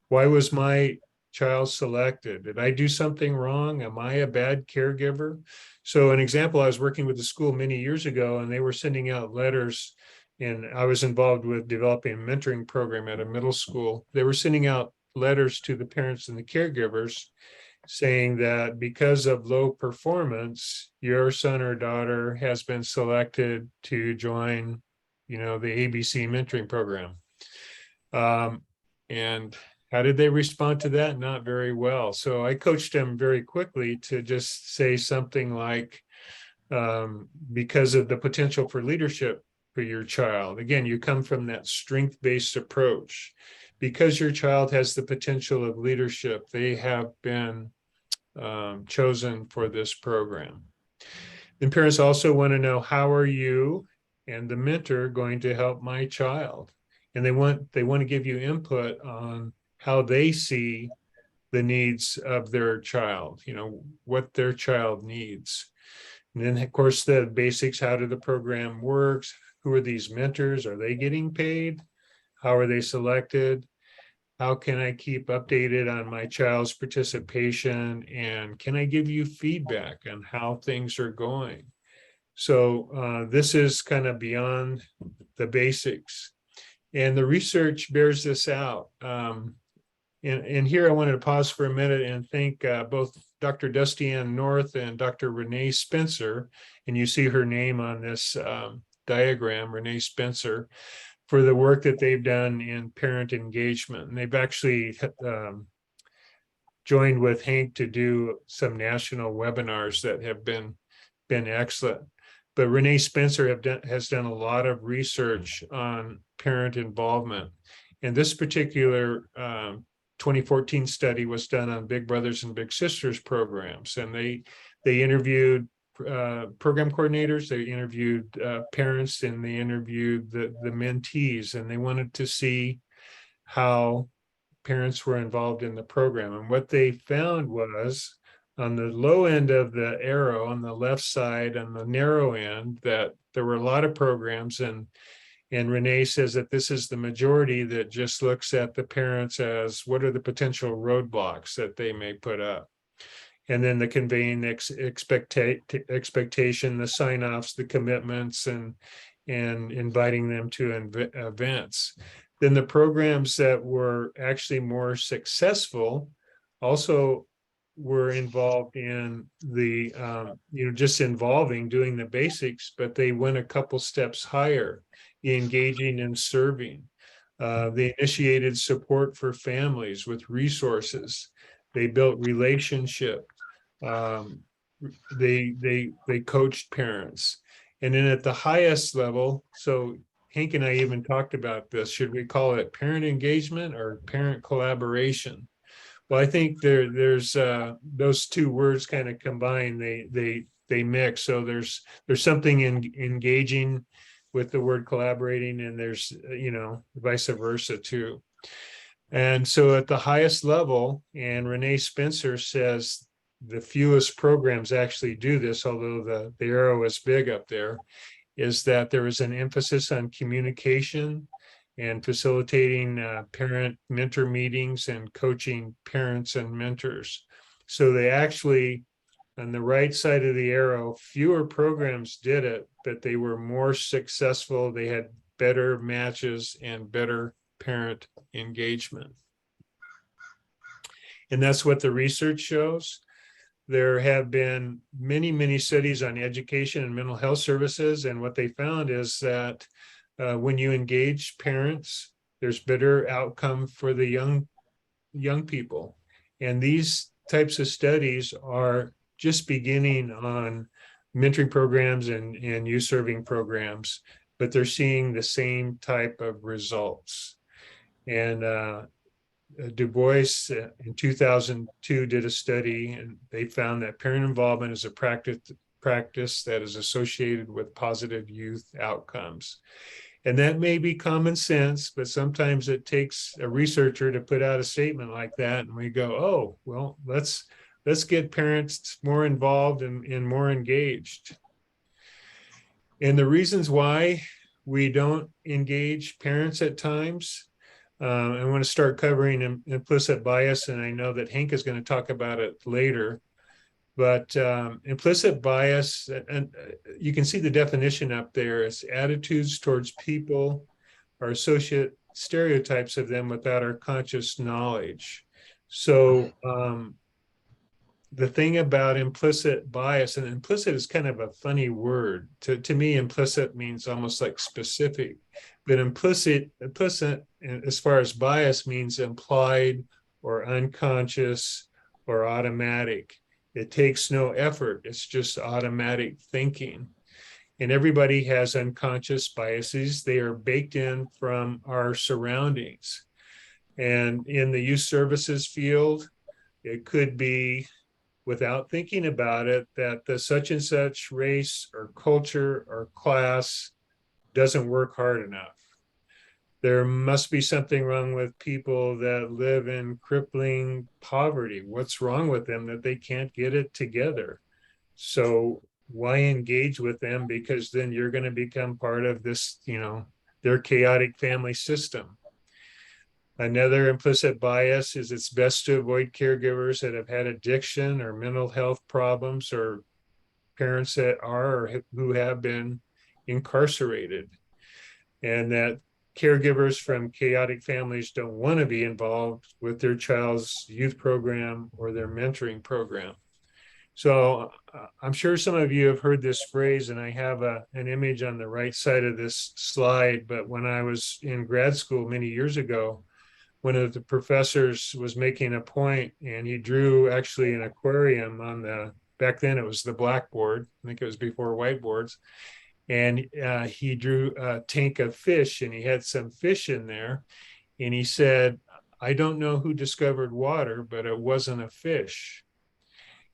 Why was my child selected? Did I do something wrong? Am I a bad caregiver? So an example, I was working with the school many years ago, and they were sending out letters, and I was involved with developing a mentoring program at a middle school. They were sending out letters to the parents and the caregivers saying that because of low performance, your son or daughter has been selected to join, the ABC mentoring program. And how did they respond to that? Not very well. So I coached them very quickly to just say something like, because of the potential for leadership for your child. Again, you come from that strength-based approach. Because your child has the potential of leadership, they have been chosen for this program. And parents also want to know, how are you and the mentor going to help my child? And they want to give you input on how they see the needs of their child, what their child needs. And then, of course, the basics: how do the program works? Who are these mentors? Are they getting paid? How are they selected? How can I keep updated on my child's participation? And can I give you feedback on how things are going? So this is kind of beyond the basics. And the research bears this out. And here I wanted to pause for a minute and thank both Dr. Dusty Ann North and Dr. Renee Spencer. And you see her name on this diagram, Renee Spencer, for the work that they've done in parent engagement. And they've actually joined with Hank to do some national webinars that have been excellent. But Renee Spencer has done a lot of research on parent involvement. And this particular 2014 study was done on Big Brothers and Big Sisters programs. And they interviewed program coordinators, they interviewed parents, and they interviewed the mentees, and they wanted to see how parents were involved in the program. And what they found was, on the low end of the arrow on the left side, on the narrow end, that there were a lot of programs, and Renee says that this is the majority that just looks at the parents as what are the potential roadblocks that they may put up. And then the conveying expectation, the sign-offs, the commitments, and inviting them to events. Then the programs that were actually more successful also were involved in the, just involving, doing the basics, but they went a couple steps higher, engaging and serving. They initiated support for families with resources. They built relationship. They coached parents. And then at the highest level, so Hank and I even talked about this, should we call it parent engagement or parent collaboration? Well, I think there's those two words kind of combine, they mix. So there's something in engaging with the word collaborating, and there's, vice versa too. And so at the highest level, and Renee Spencer says the fewest programs actually do this, although the arrow is big up there, is that there is an emphasis on communication and facilitating parent mentor meetings and coaching parents and mentors. So they actually, on the right side of the arrow, fewer programs did it, but they were more successful. They had better matches and better parent engagement. And that's what the research shows. There have been many, many studies on education and mental health services. And what they found is that when you engage parents, there's better outcome for the young people. And these types of studies are just beginning on mentoring programs and youth serving programs. but they're seeing the same type of results. And Du Bois in 2002 did a study, and they found that parent involvement is a practice that is associated with positive youth outcomes. And that may be common sense, but sometimes it takes a researcher to put out a statement like that, and we go, oh, well, let's get parents more involved and more engaged. And the reasons why we don't engage parents at times, I want to start covering implicit bias, and I know that Hank is going to talk about it later. But implicit bias, and you can see the definition up there, is attitudes towards people or associate stereotypes of them without our conscious knowledge. So the thing about implicit bias, and implicit is kind of a funny word. To me, implicit means almost like specific, but implicit, as far as bias, means implied or unconscious or automatic. It takes no effort. It's just automatic thinking. And everybody has unconscious biases. They are baked in from our surroundings. And in the youth services field, it could be, without thinking about it, that the such and such race or culture or class doesn't work hard enough. There must be something wrong with people that live in crippling poverty. What's wrong with them that they can't get it together? So why engage with them? Because then you're going to become part of this, their chaotic family system. Another implicit bias is it's best to avoid caregivers that have had addiction or mental health problems, or parents that are or who have been incarcerated, and that caregivers from chaotic families don't want to be involved with their child's youth program or their mentoring program. So I'm sure some of you have heard this phrase, and I have an image on the right side of this slide. But when I was in grad school many years ago, one of the professors was making a point, and he drew actually an aquarium on back then it was the blackboard. I think it was before whiteboards. And he drew a tank of fish, and he had some fish in there. And he said, I don't know who discovered water, but it wasn't a fish.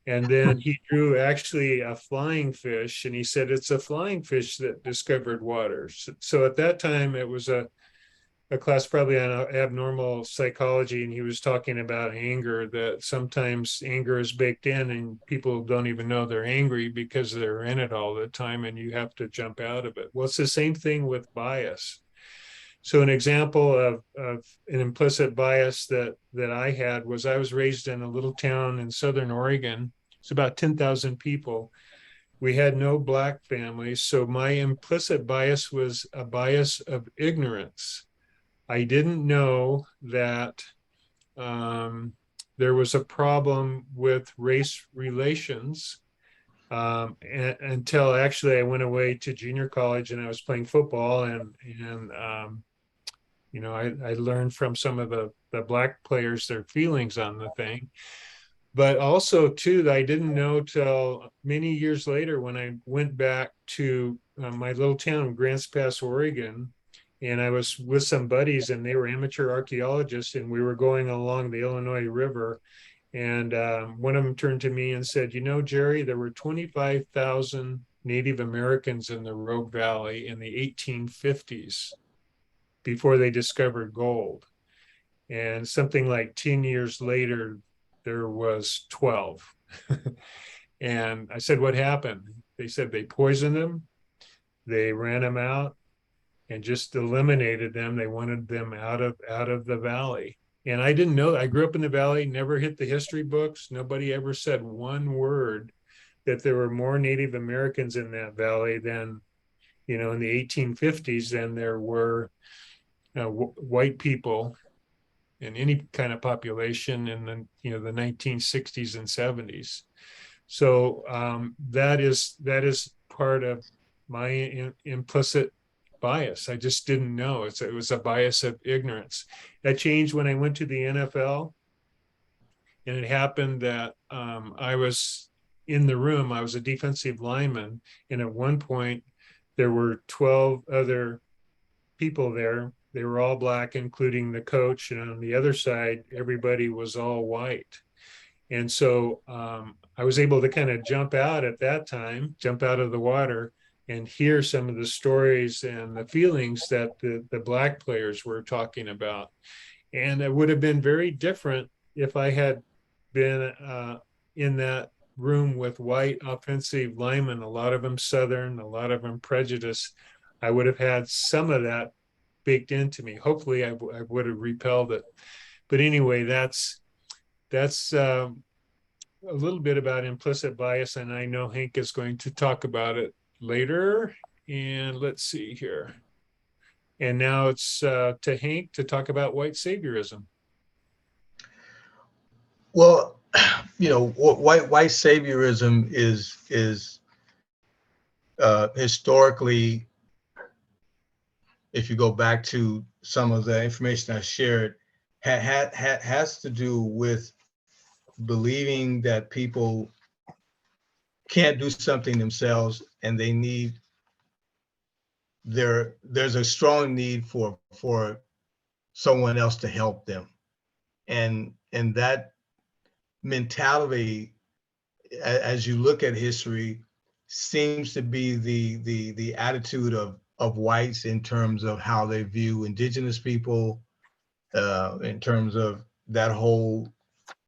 And then he drew actually a flying fish, and he said, it's a flying fish that discovered water. So at that time, it was a class probably on abnormal psychology, and he was talking about anger, that sometimes anger is baked in and people don't even know they're angry because they're in it all the time, and you have to jump out of it. Well, it's the same thing with bias. So an example of an implicit bias that I had was I was raised in a little town in Southern Oregon. It's about 10,000 people. We had no Black families, so my implicit bias was a bias of ignorance. I didn't know that there was a problem with race relations until actually I went away to junior college and I was playing football, and I learned from some of the Black players their feelings on the thing. But also too, that I didn't know till many years later when I went back to my little town, Grants Pass, Oregon. And I was with some buddies, and they were amateur archaeologists, and we were going along the Illinois River. And one of them turned to me and said, Jerry, there were 25,000 Native Americans in the Rogue Valley in the 1850s before they discovered gold. And something like 10 years later, there was 12. And I said, what happened? They said they poisoned them. They ran them out and just eliminated them. They wanted them out of the valley. And I didn't know. I grew up in the valley, never hit the history books. Nobody ever said one word that there were more Native Americans in that valley than, in the 1850s than there were white people in any kind of population in the 1960s and 70s. So that is part of my implicit bias. I just didn't know. It was a bias of ignorance. That changed when I went to the NFL, and it happened that I was in the room. I was a defensive lineman, and at one point, there were 12 other people there. They were all Black, including the coach. And on the other side, everybody was all white. And so I was able to kind of jump out at that time, jump out of the water and hear some of the stories and the feelings that the Black players were talking about. And it would have been very different if I had been in that room with white offensive linemen, a lot of them Southern, a lot of them prejudiced. I would have had some of that baked into me. Hopefully I would have repelled it. But anyway, that's a little bit about implicit bias, and I know Hank is going to talk about it later. And let's see here. And now it's to Hank to talk about white saviorism. Well, white saviorism is historically, if you go back to some of the information I shared, has to do with believing that people can't do something themselves and they need there's a strong need for someone else to help them. And that mentality, as you look at history, seems to be the attitude of whites in terms of how they view indigenous people, in terms of that whole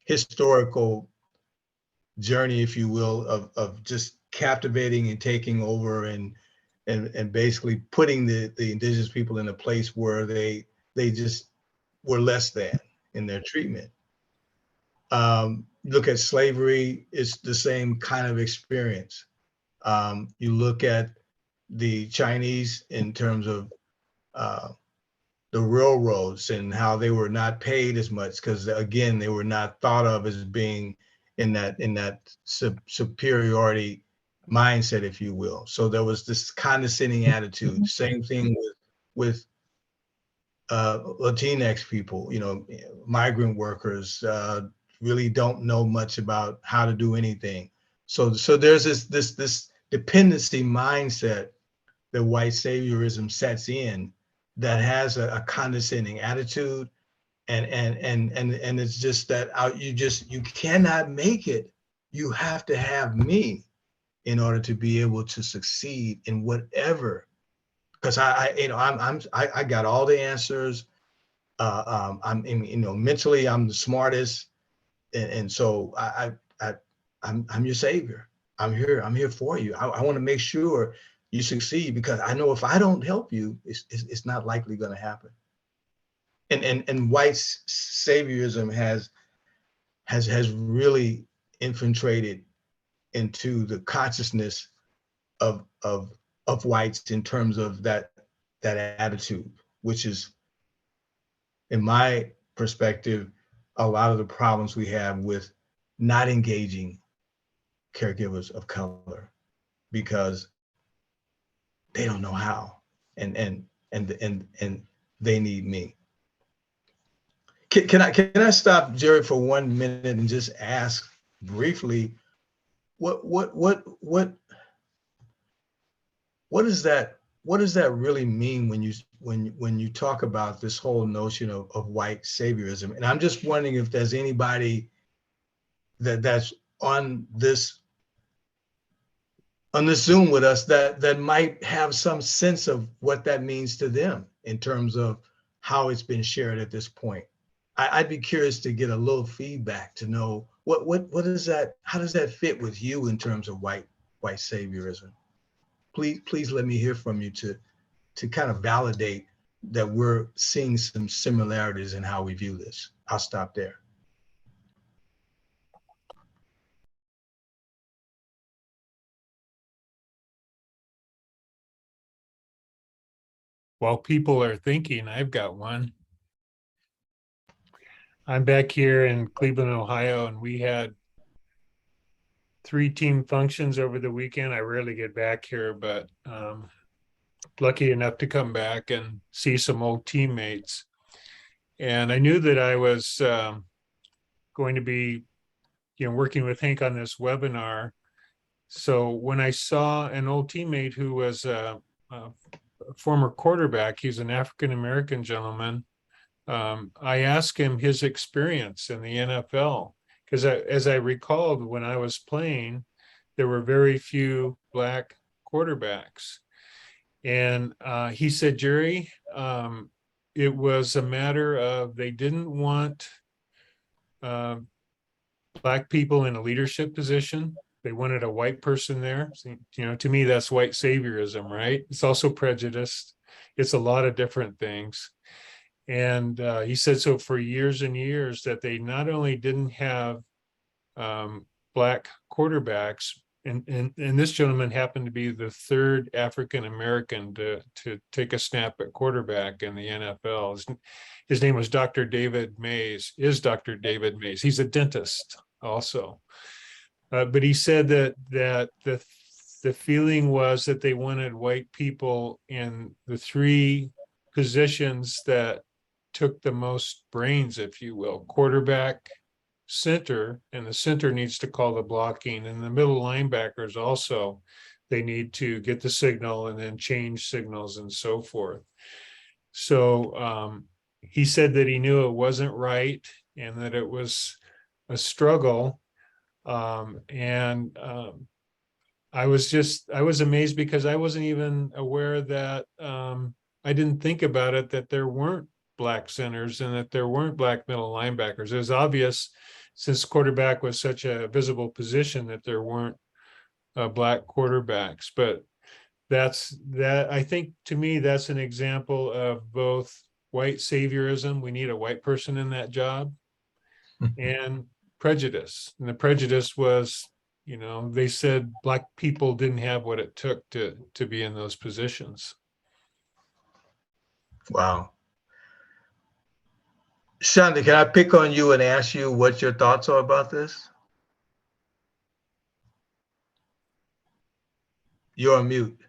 historical journey, if you will, of just captivating and taking over and basically putting the indigenous people in a place where they just were less than in their treatment. Look at slavery, it's the same kind of experience. You look at the Chinese in terms of the railroads and how they were not paid as much because, again, they were not thought of as being in that superiority mindset, if you will. So there was this condescending attitude. Same thing with Latinx people, migrant workers, really don't know much about how to do anything. So there's this dependency mindset that white saviorism sets in that has a condescending attitude, and it's just that you cannot make it. You have to have me in order to be able to succeed in whatever. Because I got all the answers. I'm mentally I'm the smartest, and so I'm your savior. I'm here for you. I want to make sure you succeed because I know if I don't help you, it's not likely going to happen. And white saviorism has really infiltrated into the consciousness of whites in terms of that attitude, which is, in my perspective, a lot of the problems we have with not engaging caregivers of color because they don't know how, and they need me. Can I stop, Jerry, for 1 minute and just ask briefly, what does that really mean when you talk about this whole notion of white saviorism? And I'm just wondering if there's anybody that's on this Zoom with us that might have some sense of what that means to them in terms of how it's been shared at this point. I'd be curious to get a little feedback to know what is that, how does that fit with you in terms of white saviorism? Please let me hear from you to kind of validate that we're seeing some similarities in how we view this. I'll stop there. While people are thinking, I've got one. I'm back here in Cleveland, Ohio, and we had 3 team functions over the weekend. I rarely get back here, but lucky enough to come back and see some old teammates. And I knew that I was going to be, working with Hank on this webinar. So when I saw an old teammate who was former quarterback. He's an African-American gentleman. I asked him his experience in the NFL, because as I recalled, when I was playing, there were very few Black quarterbacks. And he said, Jerry, it was a matter of they didn't want Black people in a leadership position. They wanted a white person there. So, to me, that's white saviorism, right? It's also prejudiced. It's a lot of different things. And he said, so for years and years, that they not only didn't have Black quarterbacks, and this gentleman happened to be the third African-American to take a snap at quarterback in the NFL. His name was Dr. David Mays, Dr. David Mays. He's a dentist also. But he said that the feeling was that they wanted white people in the three positions that took the most brains, if you will: quarterback, center, and the center needs to call the blocking, and the middle linebackers also, they need to get the signal and then change signals and so forth. So he said that he knew it wasn't right and that it was a struggle. I was amazed, because I wasn't even aware that I didn't think about it, that there weren't Black centers and that there weren't Black middle linebackers. It was obvious, since quarterback was such a visible position, that there weren't Black quarterbacks. But I think, to me, that's an example of both white saviorism. We need a white person in that job, and prejudice. And the prejudice was, they said Black people didn't have what it took to be in those positions. Wow. Shonda, can I pick on you and ask you what your thoughts are about this? You're on mute.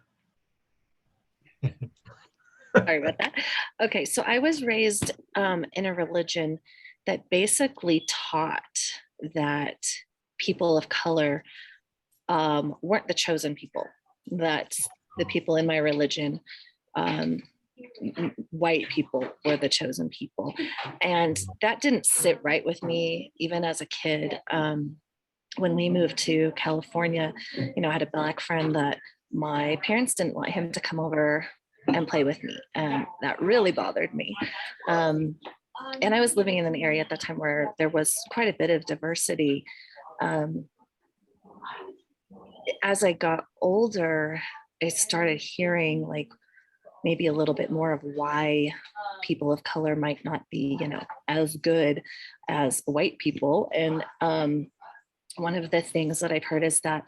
Sorry about that. Okay, so I was raised in a religion that basically taught that people of color weren't the chosen people, that the people in my religion, white people, were the chosen people. And that didn't sit right with me, even as a kid. When we moved to California, I had a Black friend that my parents didn't want him to come over and play with me. And that really bothered me. And I was living in an area at that time where there was quite a bit of diversity. As I got older, I started hearing maybe a little bit more of why people of color might not be, as good as white people. And one of the things that I've heard is that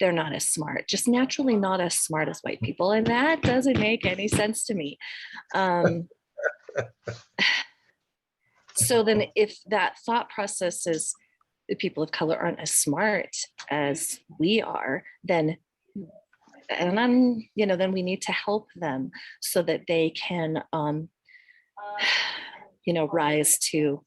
they're not as smart, just naturally not as smart as white people. And that doesn't make any sense to me. So then if that thought process is the people of color aren't as smart as we are, then then we need to help them so that they can, rise to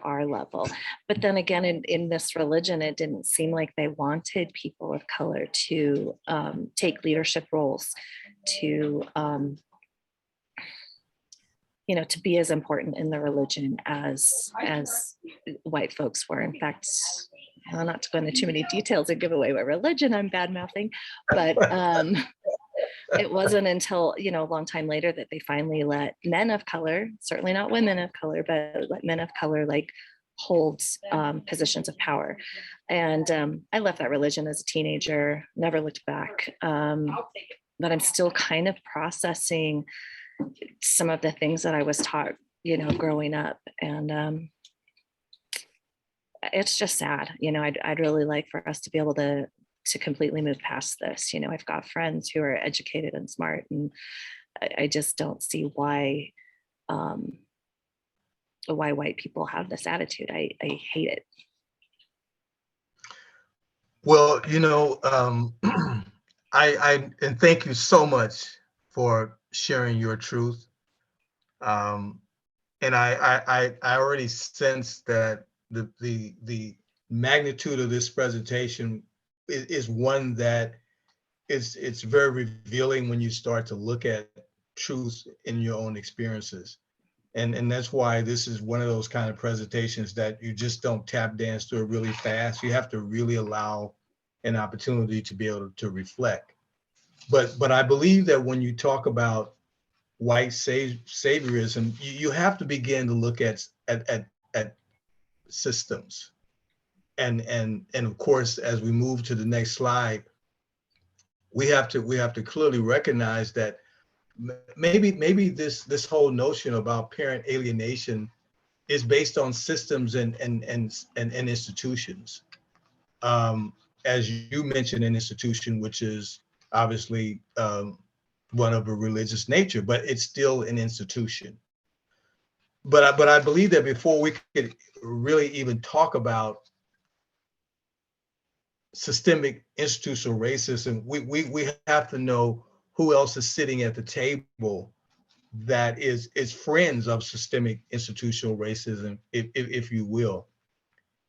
our level. But then again, in this religion, it didn't seem like they wanted people of color to take leadership roles, to to be as important in the religion as white folks were. In fact, not to go into too many details and give away what religion I'm bad mouthing, but it wasn't until a long time later that they finally let men of color, certainly not women of color, but let men of color hold positions of power. And I left that religion as a teenager, never looked back. But I'm still kind of processing some of the things that I was taught, growing up. And it's just sad. I'd really like for us to be able to completely move past this. I've got friends who are educated and smart, and I just don't see why white people have this attitude. I hate it. Well, I and thank you so much for sharing your truth. And I already sense that the magnitude of this presentation is one that it's very revealing when you start to look at truth in your own experiences. And that's why this is one of those kind of presentations that you just don't tap dance through it really fast. You have to really allow an opportunity to be able to reflect. But I believe that when you talk about white saviorism, you have to begin to look at systems. And of course, as we move to the next slide, we have to clearly recognize that maybe this whole notion about parent alienation is based on systems and institutions. As you mentioned, an institution which is obviously one of a religious nature, but it's still an institution. But I believe that before we could really even talk about systemic institutional racism, we have to know who else is sitting at the table that is friends of systemic institutional racism, if you will.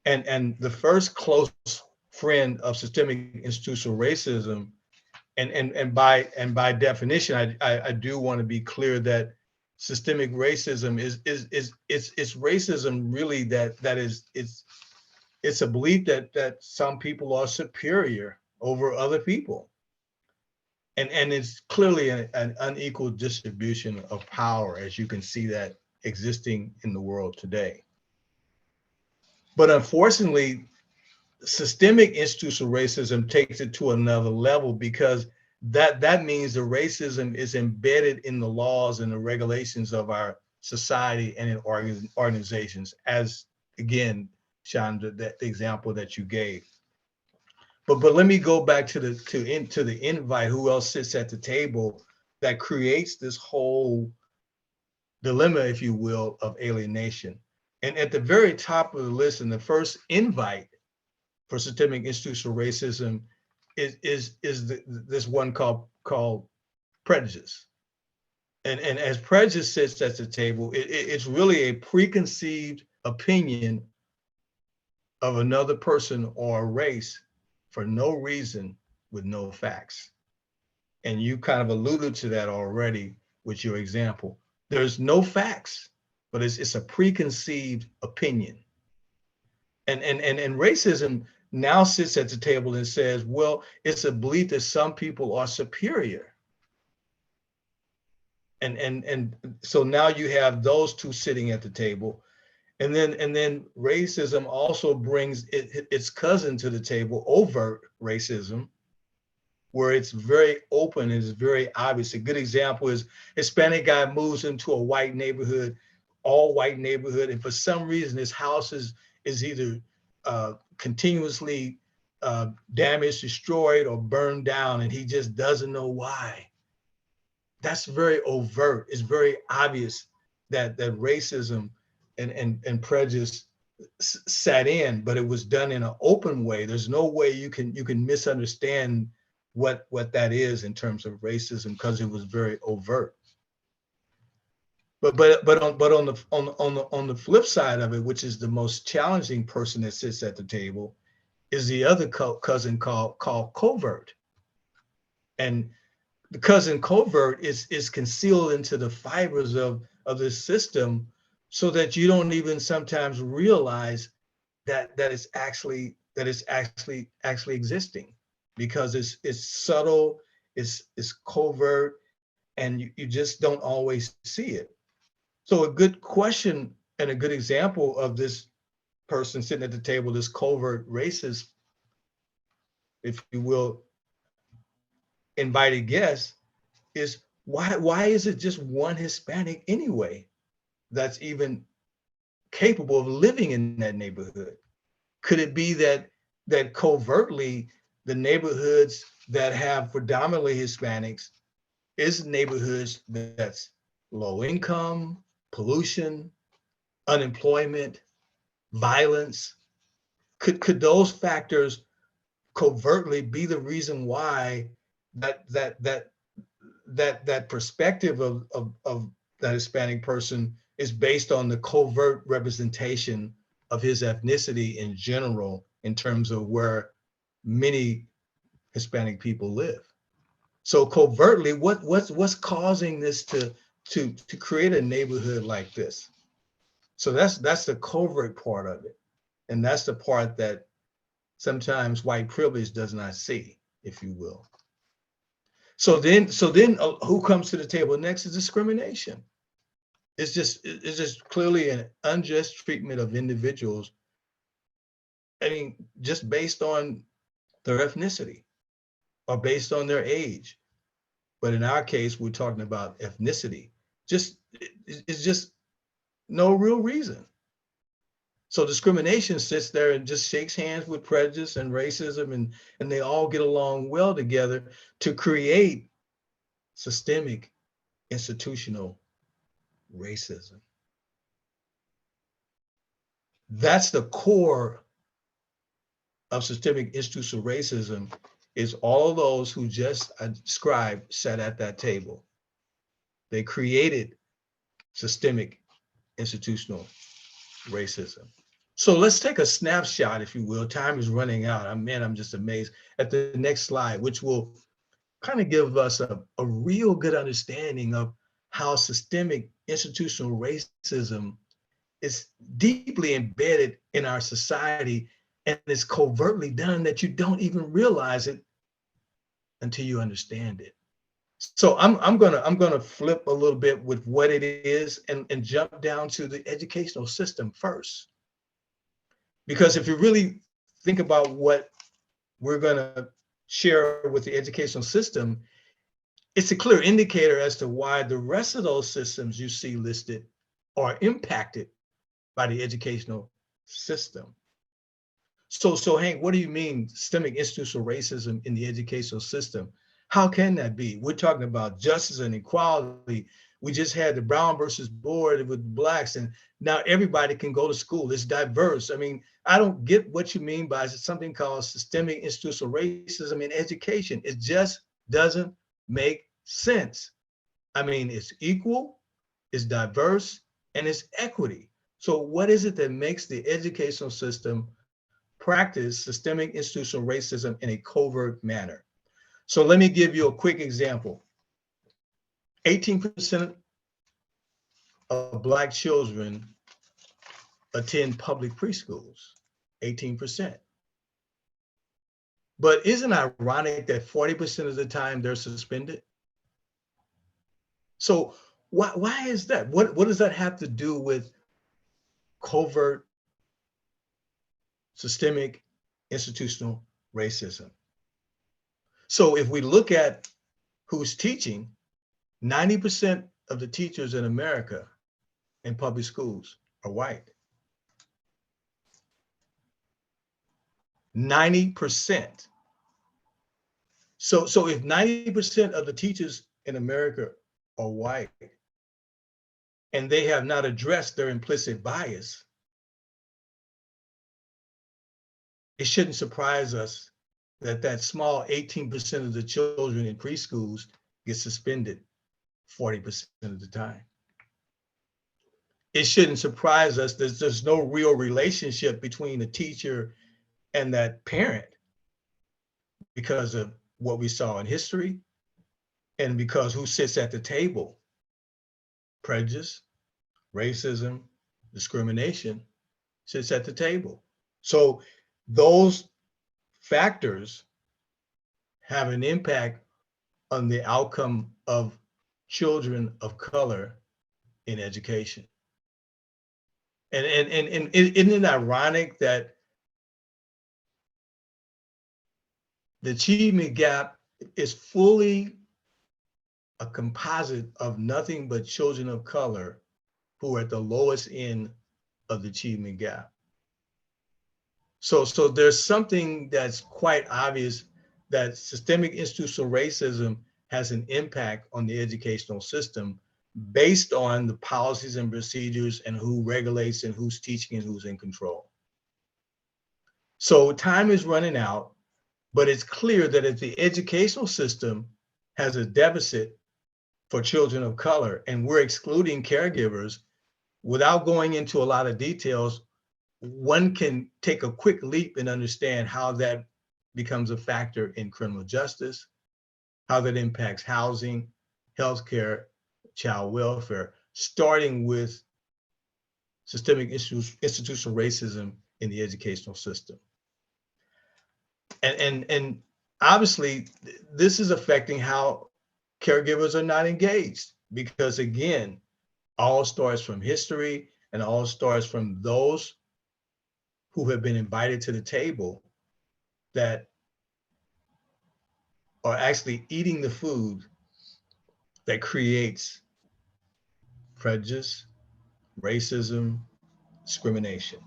And the first close friend of systemic institutional racism, and by definition, I do want to be clear that systemic racism is it's racism really that is it's a belief that some people are superior over other people. And it's clearly an unequal distribution of power, as you can see that existing in the world today. But unfortunately, systemic institutional racism takes it to another level, because that means the racism is embedded in the laws and the regulations of our society and in organizations, as again, Sean, the example that you gave. But let me go back to the invite. Who else sits at the table that creates this whole dilemma, if you will, of alienation? And at the very top of the list, in the first invite for systemic institutional racism, is this one called prejudice. And as prejudice sits at the table, it's really a preconceived opinion of another person or a race for no reason, with no facts. And you kind of alluded to that already with your example. There's no facts, but it's a preconceived opinion. And racism now sits at the table and says, well, it's a belief that some people are superior. And so now you have those two sitting at the table. And then racism also brings its cousin to the table, overt racism, where it's very open and it's very obvious. A good example is Hispanic guy moves into a white neighborhood, all white neighborhood, and for some reason his house is either continuously damaged, destroyed, or burned down, and he just doesn't know why. That's very overt. It's very obvious that racism and prejudice sat in, but it was done in an open way. There's no way you can misunderstand what that is in terms of racism, because it was very overt. But on the flip side of it, which is the most challenging person that sits at the table, is the other cousin called covert. And the cousin covert is concealed into the fibers of this system, so that you don't even sometimes realize that it's actually existing, because it's subtle, it's covert, and you just don't always see it. So a good question and a good example of this person sitting at the table, this covert racist, if you will, invited guest, is why is it just one Hispanic anyway that's even capable of living in that neighborhood? Could it be that covertly the neighborhoods that have predominantly Hispanics is neighborhoods that's low income, pollution, unemployment, violence? Could those factors covertly be the reason why that perspective of that Hispanic person is based on the covert representation of his ethnicity in general, in terms of where many Hispanic people live? So covertly, what's causing this to create a neighborhood like this? So that's the covert part of it. And that's the part that sometimes white privilege does not see, if you will. So then who comes to the table next is discrimination. It's just clearly an unjust treatment of individuals. I mean, just based on their ethnicity or based on their age. But in our case, we're talking about ethnicity. It's just no real reason. So discrimination sits there and just shakes hands with prejudice and racism, and they all get along well together to create systemic institutional racism. That's the core of systemic institutional racism, is all of those who just described sat at that table. They created systemic institutional racism. So let's take a snapshot, if you will. Time is running out. I'm just amazed at the next slide, which will kind of give us a real good understanding of how systemic institutional racism is deeply embedded in our society, and it's covertly done that you don't even realize it until you understand it. So I'm gonna flip a little bit with what it is and jump down to the educational system first. Because if you really think about what we're gonna share with the educational system, it's a clear indicator as to why the rest of those systems you see listed are impacted by the educational system. So Hank, what do you mean systemic institutional racism in the educational system? How can that be? We're talking about justice and equality. We just had the Brown versus Board with blacks, and now everybody can go to school. It's diverse. I mean, I don't get what you mean by something called systemic institutional racism in education. It just doesn't make sense. I mean, it's equal, it's diverse, and it's equity. So what is it that makes the educational system practice systemic institutional racism in a covert manner? So let me give you a quick example. 18% of Black children attend public preschools, 18%. But isn't it ironic that 40% of the time they're suspended? So why is that? What does that have to do with covert systemic institutional racism? So if we look at who's teaching, 90% of the teachers in America in public schools are white. 90%. So if 90% of the teachers in America are white and they have not addressed their implicit bias, it shouldn't surprise us that that small 18% of the children in preschools get suspended 40% of the time. It shouldn't surprise us that there's no real relationship between the teacher and that parent because of what we saw in history and because who sits at the table. Prejudice, racism, discrimination sits at the table. So those factors have an impact on the outcome of children of color in education. And isn't it ironic that the achievement gap is fully a composite of nothing but children of color who are at the lowest end of the achievement gap? So there's something that's quite obvious, that systemic institutional racism has an impact on the educational system based on the policies and procedures and who regulates and who's teaching and who's in control. So time is running out, but it's clear that if the educational system has a deficit for children of color and we're excluding caregivers, without going into a lot of details, one can take a quick leap and understand how that becomes a factor in criminal justice, how that impacts housing, healthcare, child welfare, starting with systemic issues, institutional racism in the educational system. And obviously, this is affecting how caregivers are not engaged, because again, all starts from history and all starts from those who have been invited to the table that are actually eating the food that creates prejudice, racism, discrimination.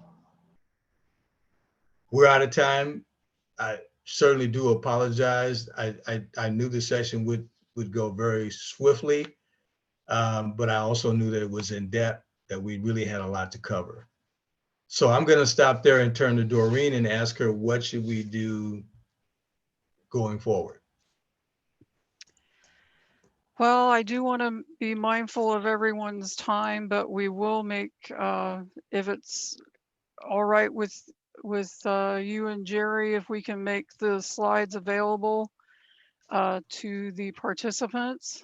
We're out of time. I certainly do apologize. I knew the session would go very swiftly, but I also knew that it was in depth, that we really had a lot to cover. So I'm going to stop there and turn to Doreen and ask her, what should we do going forward? Well, I do want to be mindful of everyone's time, but we will make, if it's all right with you and Jerry, if we can make the slides available to the participants,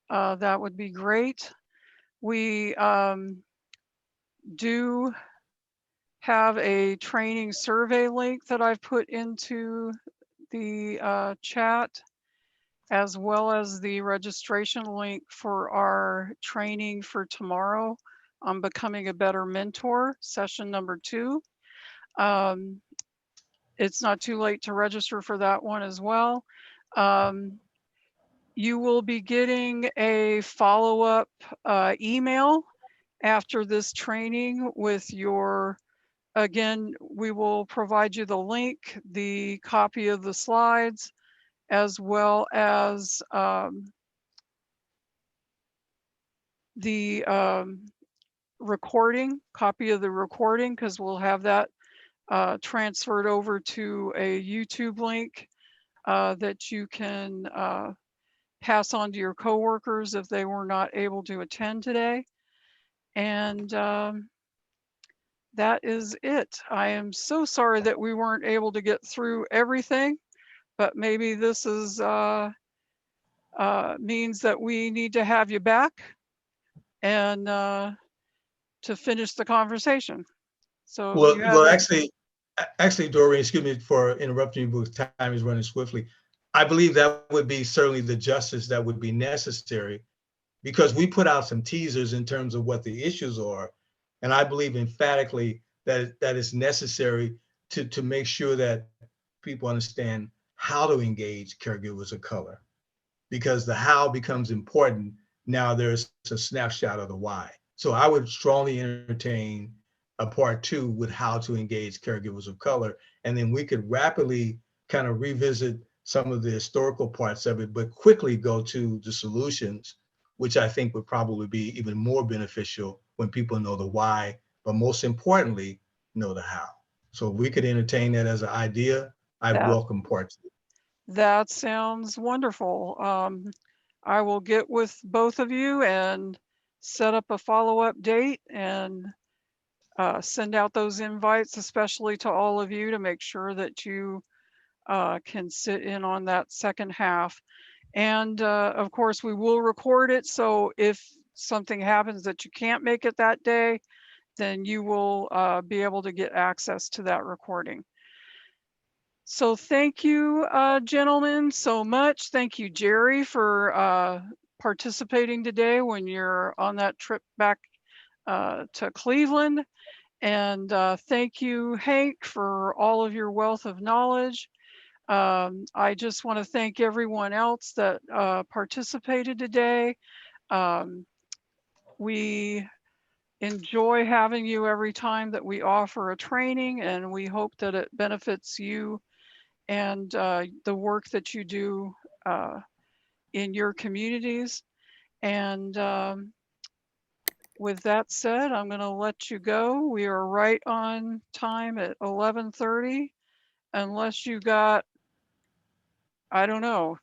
that would be great. We do have a training survey link that I've put into the chat, as well as the registration link for our training for tomorrow on becoming a better mentor, session number 2. It's not too late to register for that one as well. You will be getting a follow-up email after this training with your, again, we will provide you the link, the copy of the slides, as well as the recording, copy of the recording, because we'll have that transferred over to a YouTube link that you can pass on to your coworkers if they were not able to attend today. And that is it. I am so sorry that we weren't able to get through everything, but maybe this is means that we need to have you back and to finish the conversation. So Well, actually, Doreen, excuse me for interrupting you, but time is running swiftly. I believe that would be certainly the justice that would be necessary, because we put out some teasers in terms of what the issues are. And I believe emphatically that that is necessary to make sure that people understand how to engage caregivers of color, because the how becomes important. Now there's a snapshot of the why. So I would strongly entertain a part 2 with how to engage caregivers of color. And then we could rapidly kind of revisit some of the historical parts of it, but quickly go to the solutions, which I think would probably be even more beneficial when people know the why, but most importantly, know the how. So if we could entertain that as an idea, I welcome part 2. That sounds wonderful. I will get with both of you and set up a follow-up date and send out those invites, especially to all of you, to make sure that you can sit in on that second half. And of course, we will record it. So if something happens that you can't make it that day, then you will be able to get access to that recording. So thank you, gentlemen, so much. Thank you, Jerry, for participating today when you're on that trip back to Cleveland. And thank you, Hank, for all of your wealth of knowledge. I just want to thank everyone else that participated today. We enjoy having you every time that we offer a training, and we hope that it benefits you and the work that you do in your communities. And with that said, I'm going to let you go. We are right on time at 11:30, unless you got, I don't know,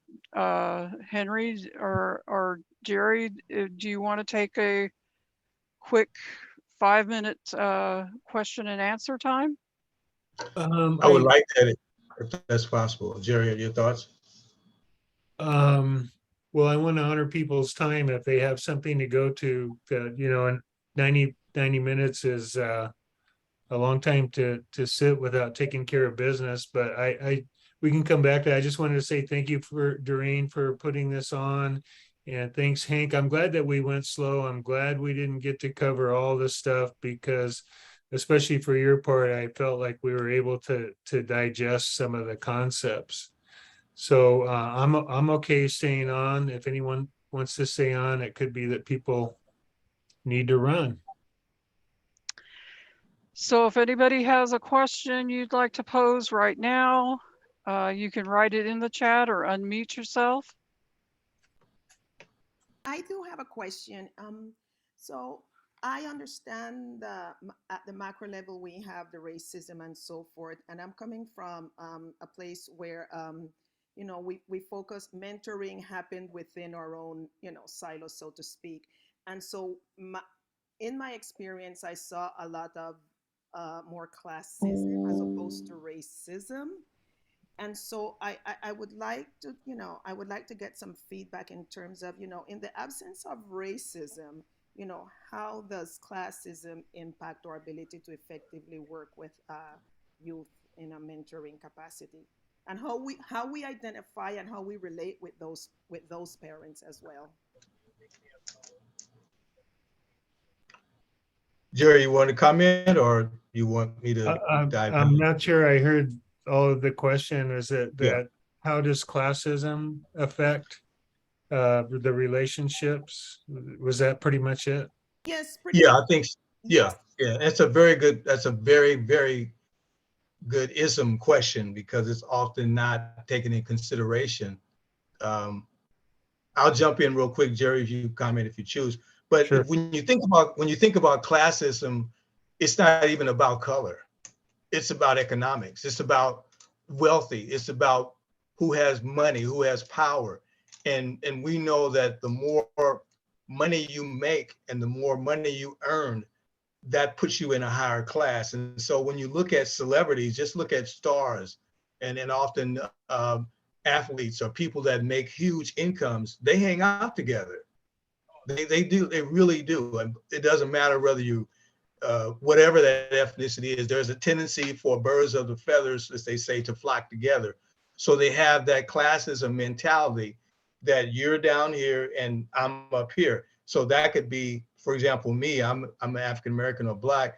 Henry or Jerry, do you want to take a quick 5-minute question and answer time? I would like that if that's possible. Jerry, your thoughts? Well, I want to honor people's time if they have something to go to, and 90 minutes is a long time to sit without taking care of business, but we can come back to that. I just wanted to say thank you for Doreen for putting this on. And thanks, Hank. I'm glad that we went slow. I'm glad we didn't get to cover all this stuff because especially for your part, I felt like we were able to digest some of the concepts. So I'm okay staying on. If anyone wants to stay on, it could be that people need to run. So if anybody has a question you'd like to pose right now, you can write it in the chat or unmute yourself. I do have a question. So I understand at the macro level we have the racism and so forth, and I'm coming from a place where we focus mentoring happened within our own silo, so to speak, and so in my experience, I saw a lot of more classism as opposed to racism. And so I would like to I would like to get some feedback in terms of in the absence of racism, how does classism impact our ability to effectively work with youth in a mentoring capacity, and how we identify and how we relate with those parents as well. Jerry, you want to comment or you want me to dive I'm in? not sure I heard all of the question. Is it Yeah. that how does classism affect the relationships? Was that pretty much it? Yes, pretty Yeah, much. I think, Yes. yeah. That's a very good ism question because it's often not taken in consideration. Um, I'll jump in real quick, Jerry, if you comment if you choose. But Sure. when you think about classism, it's not even about color. It's about economics. It's about wealthy. It's about who has money, who has power. And we know that the more money you make and the more money you earn, that puts you in a higher class. And so when you look at celebrities, just look at stars and often athletes or people that make huge incomes, they hang out together. They do, they really do. And it doesn't matter whether you whatever that ethnicity is, there's a tendency for birds of the feathers, as they say, to flock together. So they have that classism mentality that you're down here and I'm up here. So that could be, for example, me, I'm African American or Black.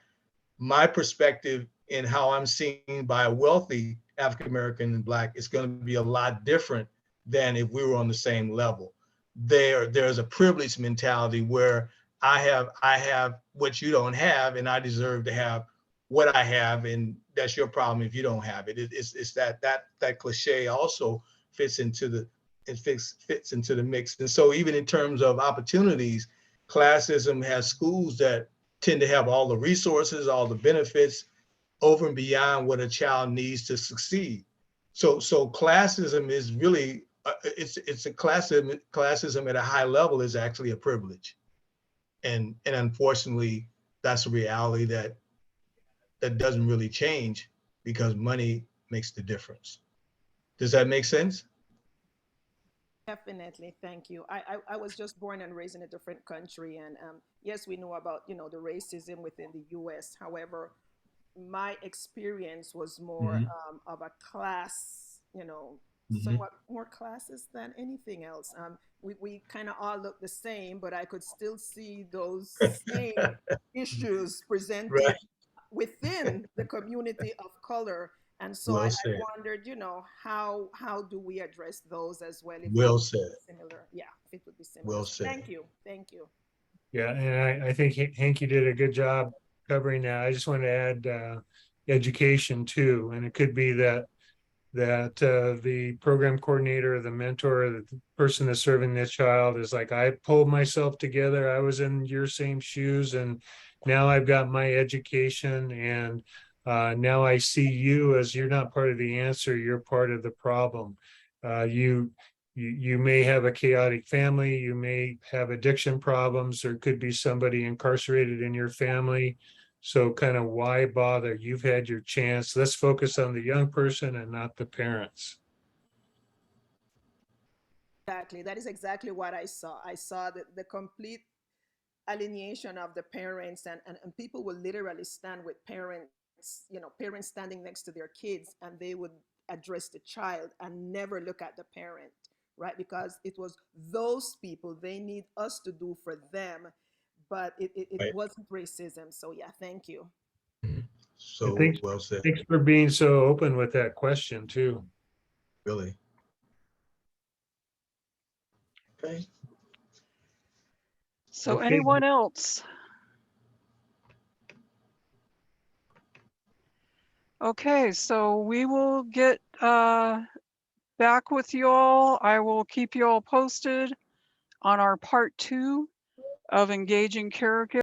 My perspective in how I'm seen by a wealthy African American and Black is going to be a lot different than if we were on the same level. There's a privilege mentality where I have what you don't have, and I deserve to have what I have, and that's your problem if you don't have it. It's that cliche also fits into the mix. And so even in terms of opportunities, classism has schools that tend to have all the resources, all the benefits over and beyond what a child needs to succeed. So classism is really it's a classism at a high level is actually a privilege. And unfortunately, that's a reality that doesn't really change because money makes the difference. Does that make sense? Definitely, thank you. I was just born and raised in a different country, and yes, we know about the racism within the U.S. However, my experience was more Mhm. of a class, Mhm. somewhat more classes than anything else. We kind of all look the same, but I could still see those same issues Right. presented within the community of color. And so I Well said. wondered, how do we address those as well if it Well would said. be similar? Yeah, if it would be similar. Well So said. thank you. Thank you. Yeah, and I think Hank, you did a good job covering that. I just want to add education too, and it could be that the program coordinator, the mentor, the person that's serving this child is like, I pulled myself together. I was in your same shoes, and now I've got my education, and now I see you as you're not part of the answer, you're part of the problem. You may have a chaotic family, you may have addiction problems, there could be somebody incarcerated in your family. So kind of why bother? You've had your chance. Let's focus on the young person and not the parents. Exactly. That is exactly what I saw. I saw the complete alienation of the parents, and people will literally stand with parents, parents standing next to their kids, and they would address the child and never look at the parent, right? Because it was those people, they need us to do for them, but it Right. wasn't racism. So yeah, thank you. So thanks, well said, thanks for being so open with that question too. really. Okay. So Okay. anyone else? Okay, so we will get back with you all. I will keep you all posted on our part 2 of engaging caregivers.